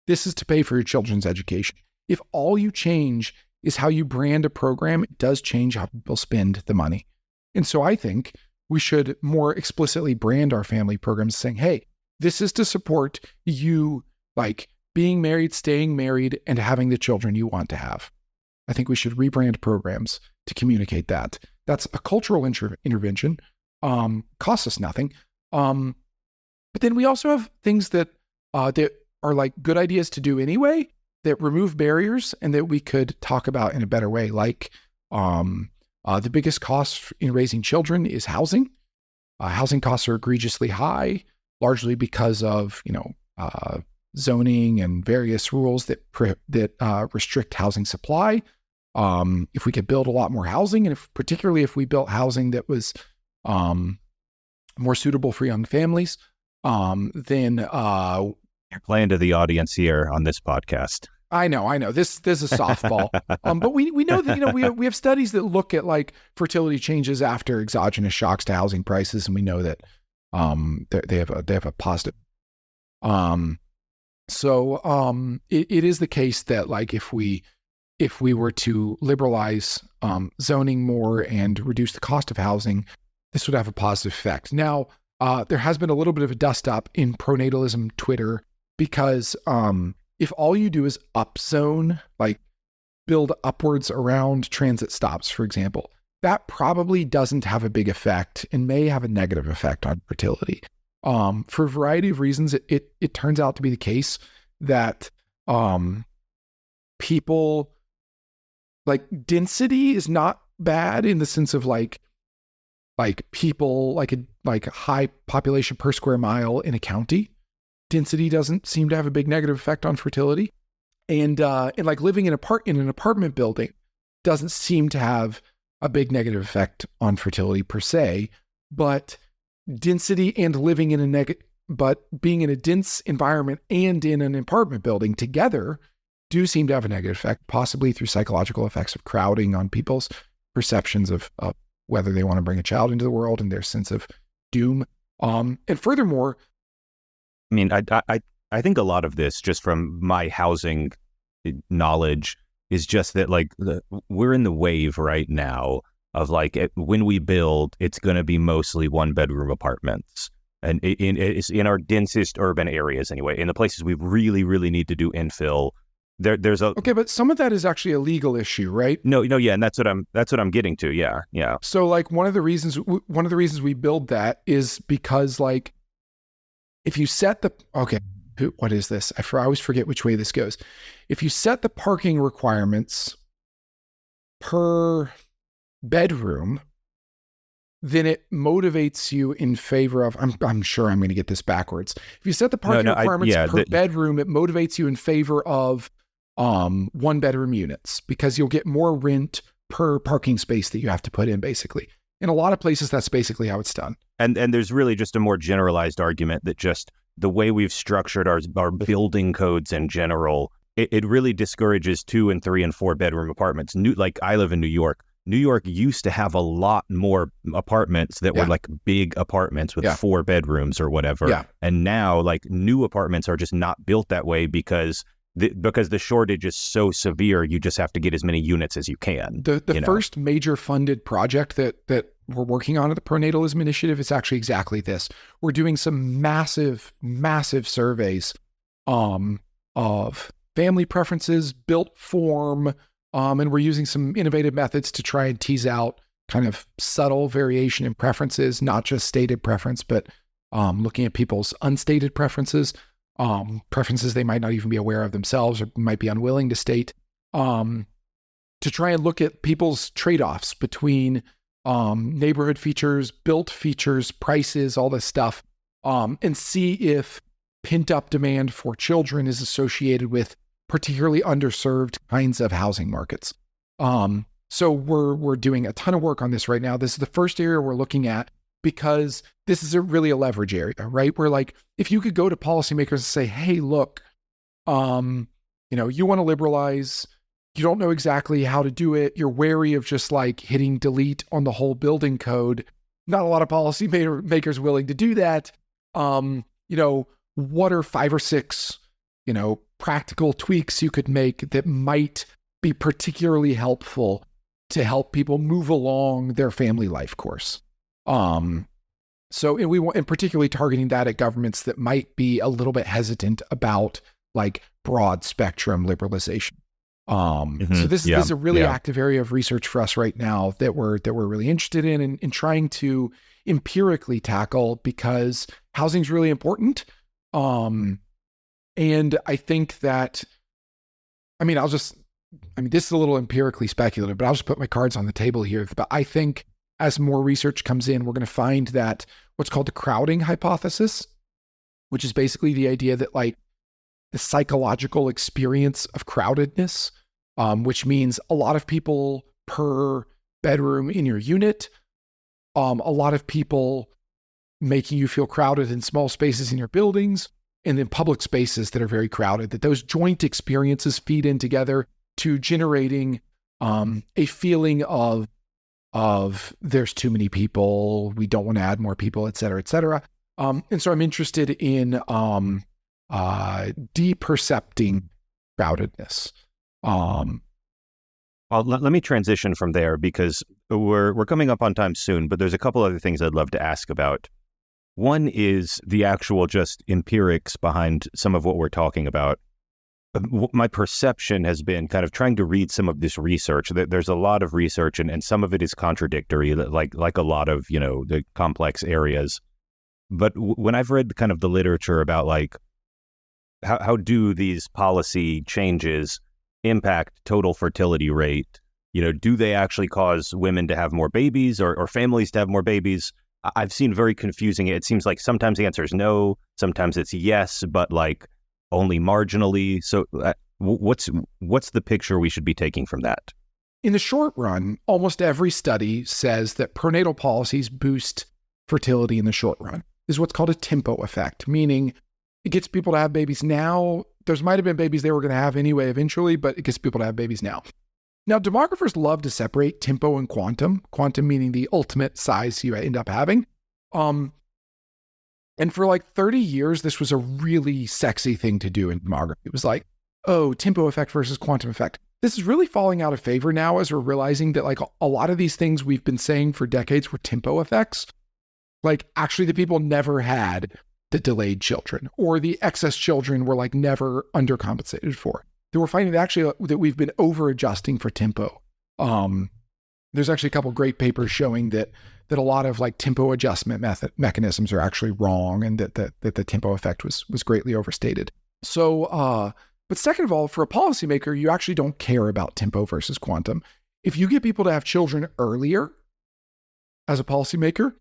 this is to pay for your children's education. If all you change is how you brand a program, it does change how people spend the money. And so I think we should more explicitly brand our family programs saying, hey, this is to support you like being married, staying married, and having the children you want to have. I think we should rebrand programs to communicate that. That's a cultural intervention, costs us nothing. But then we also have things that are like good ideas to do anyway, that remove barriers and that we could talk about in a better way. Like the biggest cost in raising children is housing. Housing costs are egregiously high, largely because of zoning and various rules that restrict housing supply. If we could build a lot more housing, and particularly if we built housing that was more suitable for young families, then you're playing to the audience here on this podcast. I know. This is a softball, but we know that we have studies that look at like fertility changes after exogenous shocks to housing prices, and we know that they have a positive. So it is the case that like if we were to liberalize zoning more and reduce the cost of housing, this would have a positive effect. Now, there has been a little bit of a dust up in pronatalism Twitter because if all you do is upzone, like build upwards around transit stops, for example, that probably doesn't have a big effect and may have a negative effect on fertility. For a variety of reasons, it turns out to be the case that people like density is not bad in the sense of like people, like a high population per square mile in a county. Density doesn't seem to have a big negative effect on fertility. And like living in an apartment building doesn't seem to have a big negative effect on fertility per se, but density and living in but being in a dense environment and in an apartment building together do seem to have a negative effect, possibly through psychological effects of crowding on people's perceptions of whether they want to bring a child into the world and their sense of doom. And furthermore, I mean, I think a lot of this, just from my housing knowledge, is just that like we're in the wave right now of like when we build, it's going to be mostly 1-bedroom apartments. And it's in our densest urban areas anyway. In the places we really, really need to do infill, there's a okay, but some of that is actually a legal issue, right? No, yeah, and that's what I'm getting to. Yeah. So like one of the reasons we build that is because like if you set what is this? I always forget which way this goes. If you set the parking requirements per bedroom, then it motivates you in favor of, I'm sure I'm going to get this backwards. If you set the parking requirements per bedroom, it motivates you in favor of 1-bedroom units because you'll get more rent per parking space that you have to put in, basically. In a lot of places, that's basically how it's done. And there's really just a more generalized argument that just the way we've structured our building codes in general, it really discourages 2 and 3 and 4-bedroom apartments. Like I live in New York. New York used to have a lot more apartments that were like big apartments with 4 bedrooms or whatever. Yeah. And now like new apartments are just not built that way because the shortage is so severe. You just have to get as many units as you can. The first major funded project that we're working on at the Pronatalism Initiative is actually exactly this. We're doing some massive surveys of family preferences, built form, and we're using some innovative methods to try and tease out kind of subtle variation in preferences, not just stated preference, but looking at people's unstated preferences, preferences they might not even be aware of themselves or might be unwilling to state, to try and look at people's trade-offs between neighborhood features, built features, prices, all this stuff, and see if pent-up demand for children is associated with particularly underserved kinds of housing markets. So we're doing a ton of work on this right now. This is the first area we're looking at because this is really a leverage area, right? Where like, if you could go to policymakers and say, hey, look, you want to liberalize, you don't know exactly how to do it. You're wary of just like hitting delete on the whole building code. Not a lot of policymakers willing to do that. What are 5 or 6, practical tweaks you could make that might be particularly helpful to help people move along their family life course? So we want, and particularly targeting that at governments that might be a little bit hesitant about like broad spectrum liberalization. So this is a really active area of research for us right now that we're really interested in and trying to empirically tackle because housing is really important. And I think that, this is a little empirically speculative, but I'll just put my cards on the table here. But I think as more research comes in, we're going to find that what's called the crowding hypothesis, which is basically the idea that like the psychological experience of crowdedness, which means a lot of people per bedroom in your unit, a lot of people making you feel crowded in small spaces in your buildings, and then public spaces that are very crowded, that those joint experiences feed in together to generating a feeling of there's too many people, we don't want to add more people, et cetera, et cetera. And so I'm interested in depercepting crowdedness. Well, let me transition from there because we're coming up on time soon, but there's a couple other things I'd love to ask about. One is the actual just empirics behind some of what we're talking about. My perception has been kind of trying to read some of this research. There's a lot of research and some of it is contradictory, like a lot of, the complex areas. But when I've read kind of the literature about like, how do these policy changes impact total fertility rate Do they actually cause women to have more babies or families to have more babies? I've seen very confusing. It seems like sometimes the answer is no, sometimes it's yes, but like only marginally. So what's the picture we should be taking from that? In the short run, almost every study says that pronatal policies boost fertility in the short run. This is what's called a tempo effect, meaning it gets people to have babies now. There might have been babies they were going to have anyway eventually, but it gets people to have babies now. Now, demographers love to separate tempo and quantum meaning the ultimate size you end up having. And for like 30 years, this was a really sexy thing to do in demography. It was like, oh, tempo effect versus quantum effect. This is really falling out of favor now as we're realizing that like a lot of these things we've been saying for decades were tempo effects. Like actually the people never had the delayed children, or the excess children were like never undercompensated for. That we're finding that actually that we've been over adjusting for tempo. There's actually a couple great papers showing that a lot of like tempo adjustment mechanisms are actually wrong, and that the tempo effect was greatly overstated. So, but second of all, for a policymaker, you actually don't care about tempo versus quantum. If you get people to have children earlier, as a policymaker,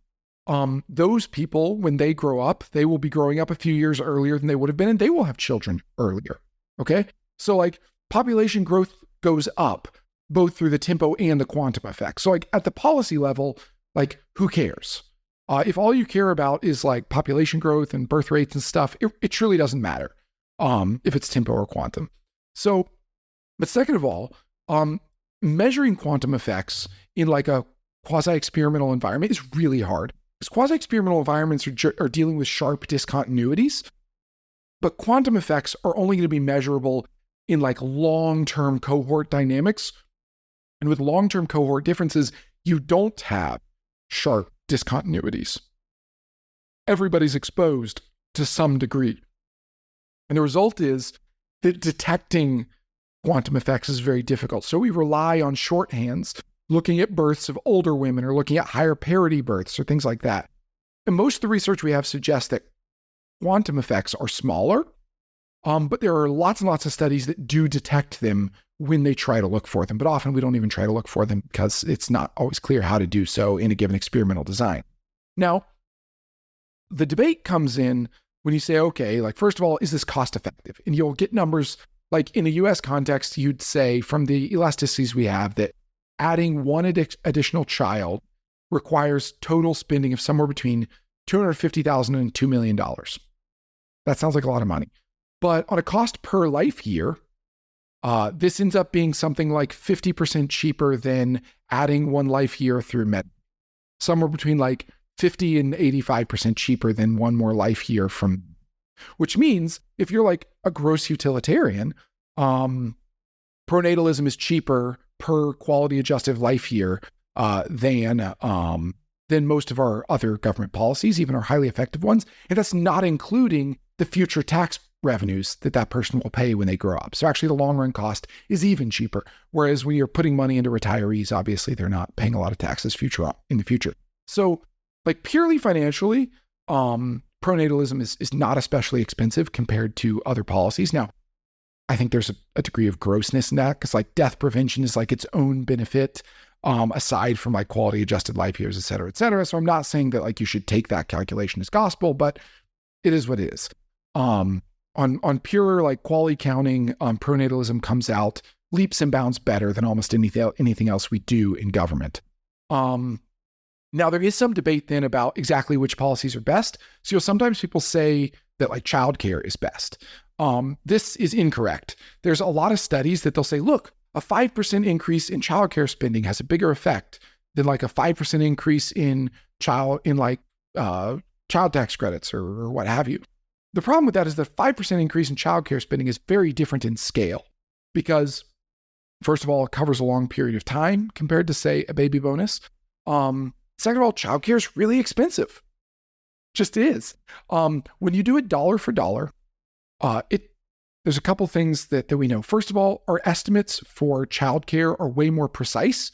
those people, when they grow up, they will be growing up a few years earlier than they would have been, and they will have children earlier. Okay. So like population growth goes up both through the tempo and the quantum effect. So like at the policy level, like who cares? If all you care about is like population growth and birth rates and stuff, it truly doesn't matter if it's tempo or quantum. So, but second of all, measuring quantum effects in like a quasi-experimental environment is really hard. Because quasi-experimental environments are dealing with sharp discontinuities, but quantum effects are only going to be measurable in like long-term cohort dynamics. And with long-term cohort differences, you don't have sharp discontinuities. Everybody's exposed to some degree. And the result is that detecting quantum effects is very difficult. So we rely on shorthands, looking at births of older women or looking at higher parity births or things like that. And most of the research we have suggests that quantum effects are smaller, but there are lots and lots of studies that do detect them when they try to look for them. But often we don't even try to look for them because it's not always clear how to do so in a given experimental design. Now, the debate comes in when you say, okay, like first of all, is this cost effective? And you'll get numbers like in a US context, you'd say from the elasticities we have that adding one additional child requires total spending of somewhere between $250,000 and $2 million. That sounds like a lot of money. But on a cost per life year, this ends up being something like 50% cheaper than adding one life year through med. Somewhere between like 50 and 85% cheaper than one more life year from, which means if you're like a gross utilitarian, pronatalism is cheaper per quality adjusted life year than most of our other government policies, even our highly effective ones. And that's not including the future tax revenues that person will pay when they grow up. So actually the long run cost is even cheaper. Whereas when you're putting money into retirees, obviously they're not paying a lot of taxes in the future. So like purely financially, pronatalism is not especially expensive compared to other policies. Now, I think there's a degree of grossness in that because like death prevention is like its own benefit aside from like quality adjusted life years, et cetera, et cetera. So I'm not saying that like you should take that calculation as gospel, but it is what it is. On pure like quality counting, pronatalism comes out leaps and bounds better than almost anything else we do in government. Now there is some debate then about exactly which policies are best. So sometimes people say that like childcare is best. This is incorrect. There's a lot of studies that they'll say, look, a 5% increase in childcare spending has a bigger effect than like a 5% increase in child tax credits or what have you. The problem with that is the 5% increase in childcare spending is very different in scale because, first of all, it covers a long period of time compared to, say, a baby bonus. Second of all, childcare is really expensive. Just is. When you do it dollar for dollar, there's a couple things that we know. First of all, our estimates for childcare are way more precise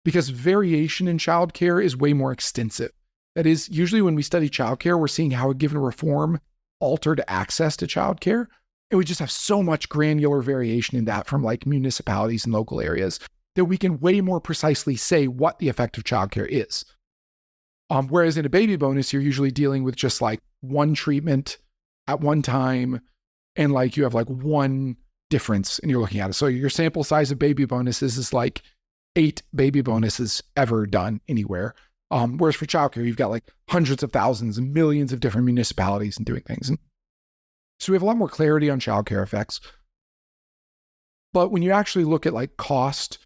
because variation in childcare is way more extensive. That is, usually when we study childcare, we're seeing how a given reform altered access to childcare. And we just have so much granular variation in that from like municipalities and local areas. that we can way more precisely say what the effect of childcare is. Whereas in a baby bonus, you're usually dealing with just like one treatment at one time, and like you have like one difference and you're looking at it. So your sample size of baby bonuses is like 8 baby bonuses ever done anywhere. Whereas for childcare, you've got like hundreds of thousands and millions of different municipalities and doing things. And so we have a lot more clarity on childcare effects. But when you actually look at like cost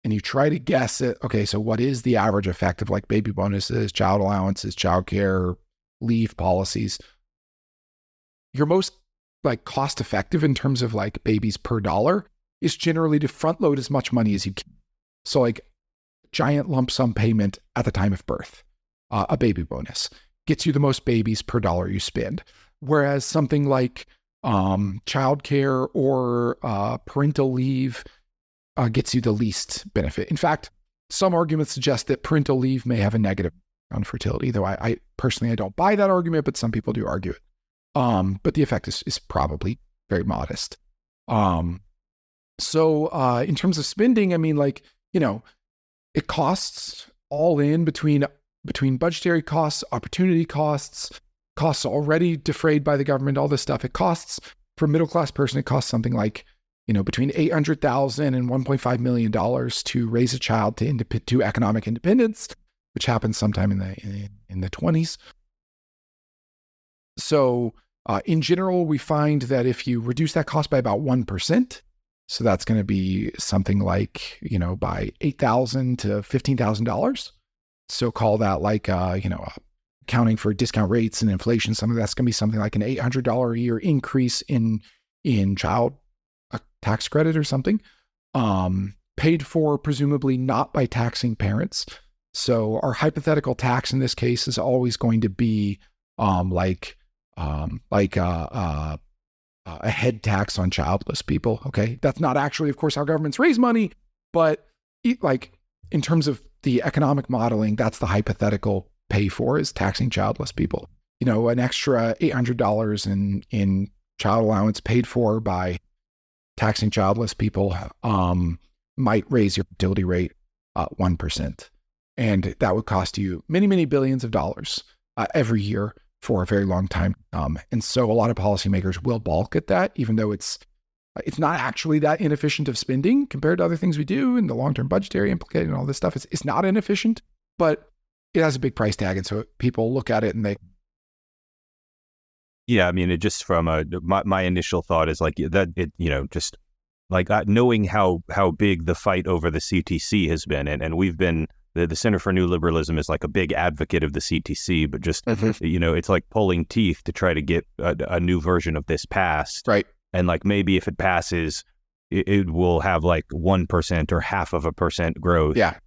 and you try to guess it, okay, so what is the average effect of like baby bonuses, child allowances, childcare, leave policies? Your most like cost effective in terms of like babies per dollar is generally to front load as much money as you can. So like giant lump sum payment at the time of birth, a baby bonus gets you the most babies per dollar you spend. Whereas something like childcare or parental leave gets you the least benefit. In fact, some arguments suggest that parental leave may have a negative on fertility, though I personally, I don't buy that argument, but some people do argue it. But the effect is probably very modest. So in terms of spending, I mean, like, you know, it costs all in between budgetary costs, opportunity costs already defrayed by the government, all this stuff. It costs, for a middle-class person, it costs something like, you know, between $800,000 and $1.5 million to raise a child to economic independence, which happens sometime in the 20s. So in general, we find that if you reduce that cost by about 1%, so that's going to be something like, you know, by $8,000 to $15,000. So call that like, you know, accounting for discount rates and inflation, some of that's going to be something like an $800 a year increase in child tax credit or something, paid for presumably not by taxing parents. So our hypothetical tax in this case is always going to be a head tax on childless people. Okay, that's not actually, of course, how governments raise money, but like in terms of the economic modeling, that's the hypothetical pay for, is taxing childless people. You know, an extra $800 in child allowance paid for by taxing childless people might raise your fertility rate 1%. And that would cost you many, many billions of dollars every year for a very long time. And so a lot of policymakers will balk at that, even though it's not actually that inefficient of spending compared to other things we do, and the long-term budgetary implicated and all this stuff. It's not inefficient, but it has a big price tag. And so people look at it and they... Yeah, I mean, it just from my initial thought is like that, it, you know, just like knowing how big the fight over the CTC has been, and we've been, the Center for New Liberalism is like a big advocate of the CTC, but just, you know, it's like pulling teeth to try to get a new version of this passed. Right. And like maybe if it passes, it will have like 1% or 0.5% growth. Yeah.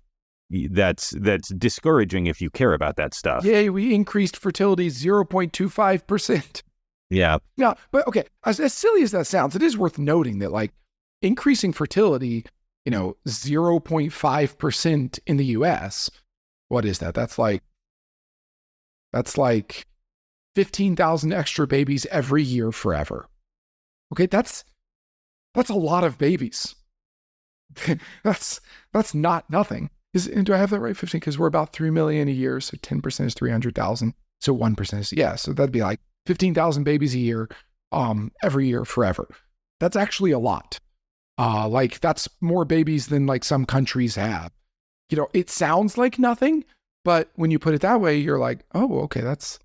That's discouraging if you care about that stuff. Yay, we increased fertility 0.25%. Yeah. Yeah, but okay, as silly as that sounds, it is worth noting that like increasing fertility, you know, 0.5% in the US, what is that? That's like 15,000 extra babies every year forever. Okay, that's a lot of babies. that's not nothing. Do I have that right? 15, because we're about 3 million a year, so 10% is 300,000. So 1% is, yeah, so that'd be like 15,000 babies a year, every year forever. That's actually a lot. Like that's more babies than like some countries have. You know, it sounds like nothing, but when you put it that way, you're like, oh, okay, that's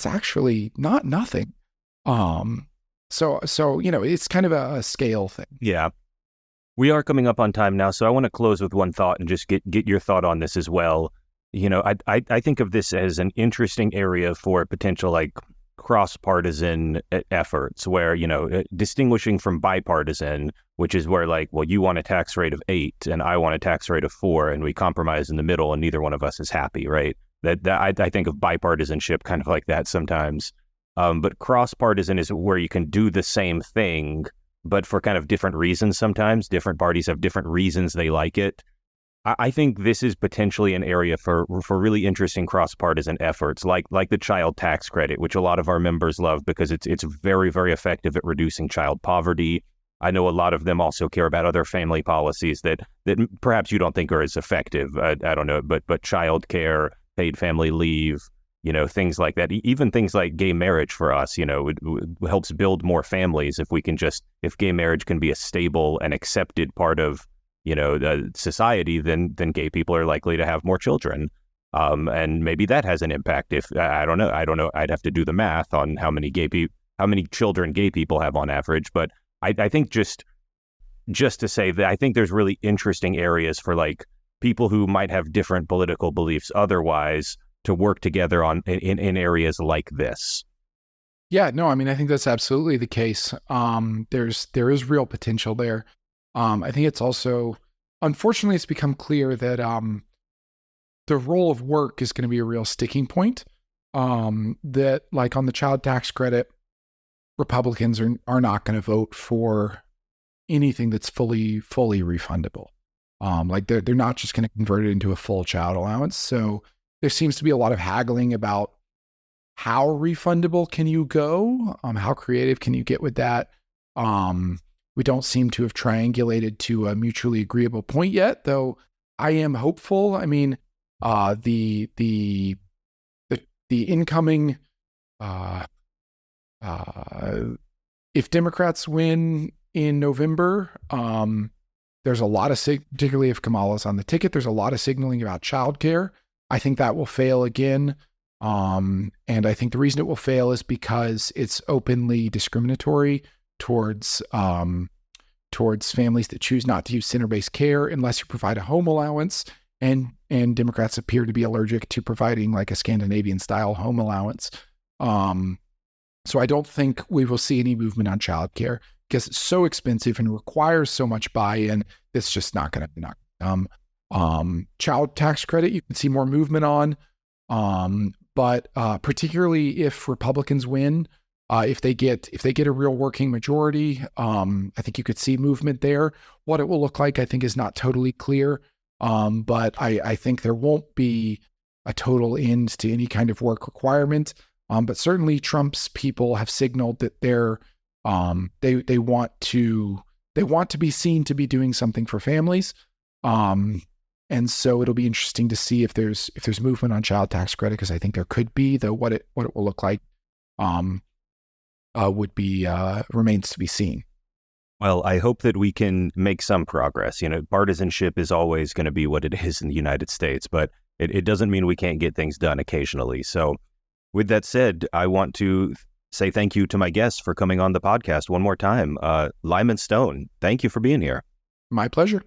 actually not nothing. So you know, it's kind of a scale thing. Yeah. We are coming up on time now, so I want to close with one thought and just get your thought on this as well. You know, I think of this as an interesting area for potential like cross-partisan efforts where, you know, distinguishing from bipartisan, which is where like, well, you want a tax rate of 8 and I want a tax rate of 4 and we compromise in the middle and neither one of us is happy, right? That I think of bipartisanship kind of like that sometimes. But cross-partisan is where you can do the same thing, but for kind of different reasons sometimes. Different parties have different reasons they like it. I think this is potentially an area for really interesting cross-partisan efforts, like the child tax credit, which a lot of our members love because it's very, very effective at reducing child poverty. I know a lot of them also care about other family policies that perhaps you don't think are as effective. I don't know, but child care, paid family leave, things like that. Even things like gay marriage for us, it helps build more families if gay marriage can be a stable and accepted part of, the society, then gay people are likely to have more children. And maybe that has an impact. If I don't know, I'd have to do the math on how many children gay people have on average. But I think just to say that I think there's really interesting areas for like people who might have different political beliefs otherwise to work together in areas like this. Yeah, no, I mean, I think that's absolutely the case. There is real potential there. I think it's also, unfortunately, it's become clear that the role of work is going to be a real sticking point. That like on the child tax credit, Republicans are not going to vote for anything that's fully refundable. Like they're not just going to convert it into a full child allowance. So there seems to be a lot of haggling about how refundable can you go? How creative can you get with that? We don't seem to have triangulated to a mutually agreeable point yet, though I am hopeful. I mean, the incoming, if Democrats win in November, there's a lot of particularly if Kamala's on the ticket, there's a lot of signaling about childcare. I think that will fail again. And I think the reason it will fail is because it's openly discriminatory towards families that choose not to use center-based care unless you provide a home allowance. And Democrats appear to be allergic to providing like a Scandinavian-style home allowance. So I don't think we will see any movement on childcare because it's so expensive and requires so much buy-in. It's just not going to come. Child tax credit, you can see more movement on. But particularly if Republicans win, if they get a real working majority, I think you could see movement there. What it will look like, I think, is not totally clear. But I think there won't be a total end to any kind of work requirement. But certainly Trump's people have signaled that they want to be seen to be doing something for families. And so it'll be interesting to see if there's movement on child tax credit, because I think there could be, though what it will look like would be remains to be seen. Well, I hope that we can make some progress. Partisanship is always going to be what it is in the United States, but it doesn't mean we can't get things done occasionally. So with that said, I want to say thank you to my guests for coming on the podcast one more time. Lyman Stone, thank you for being here. My pleasure.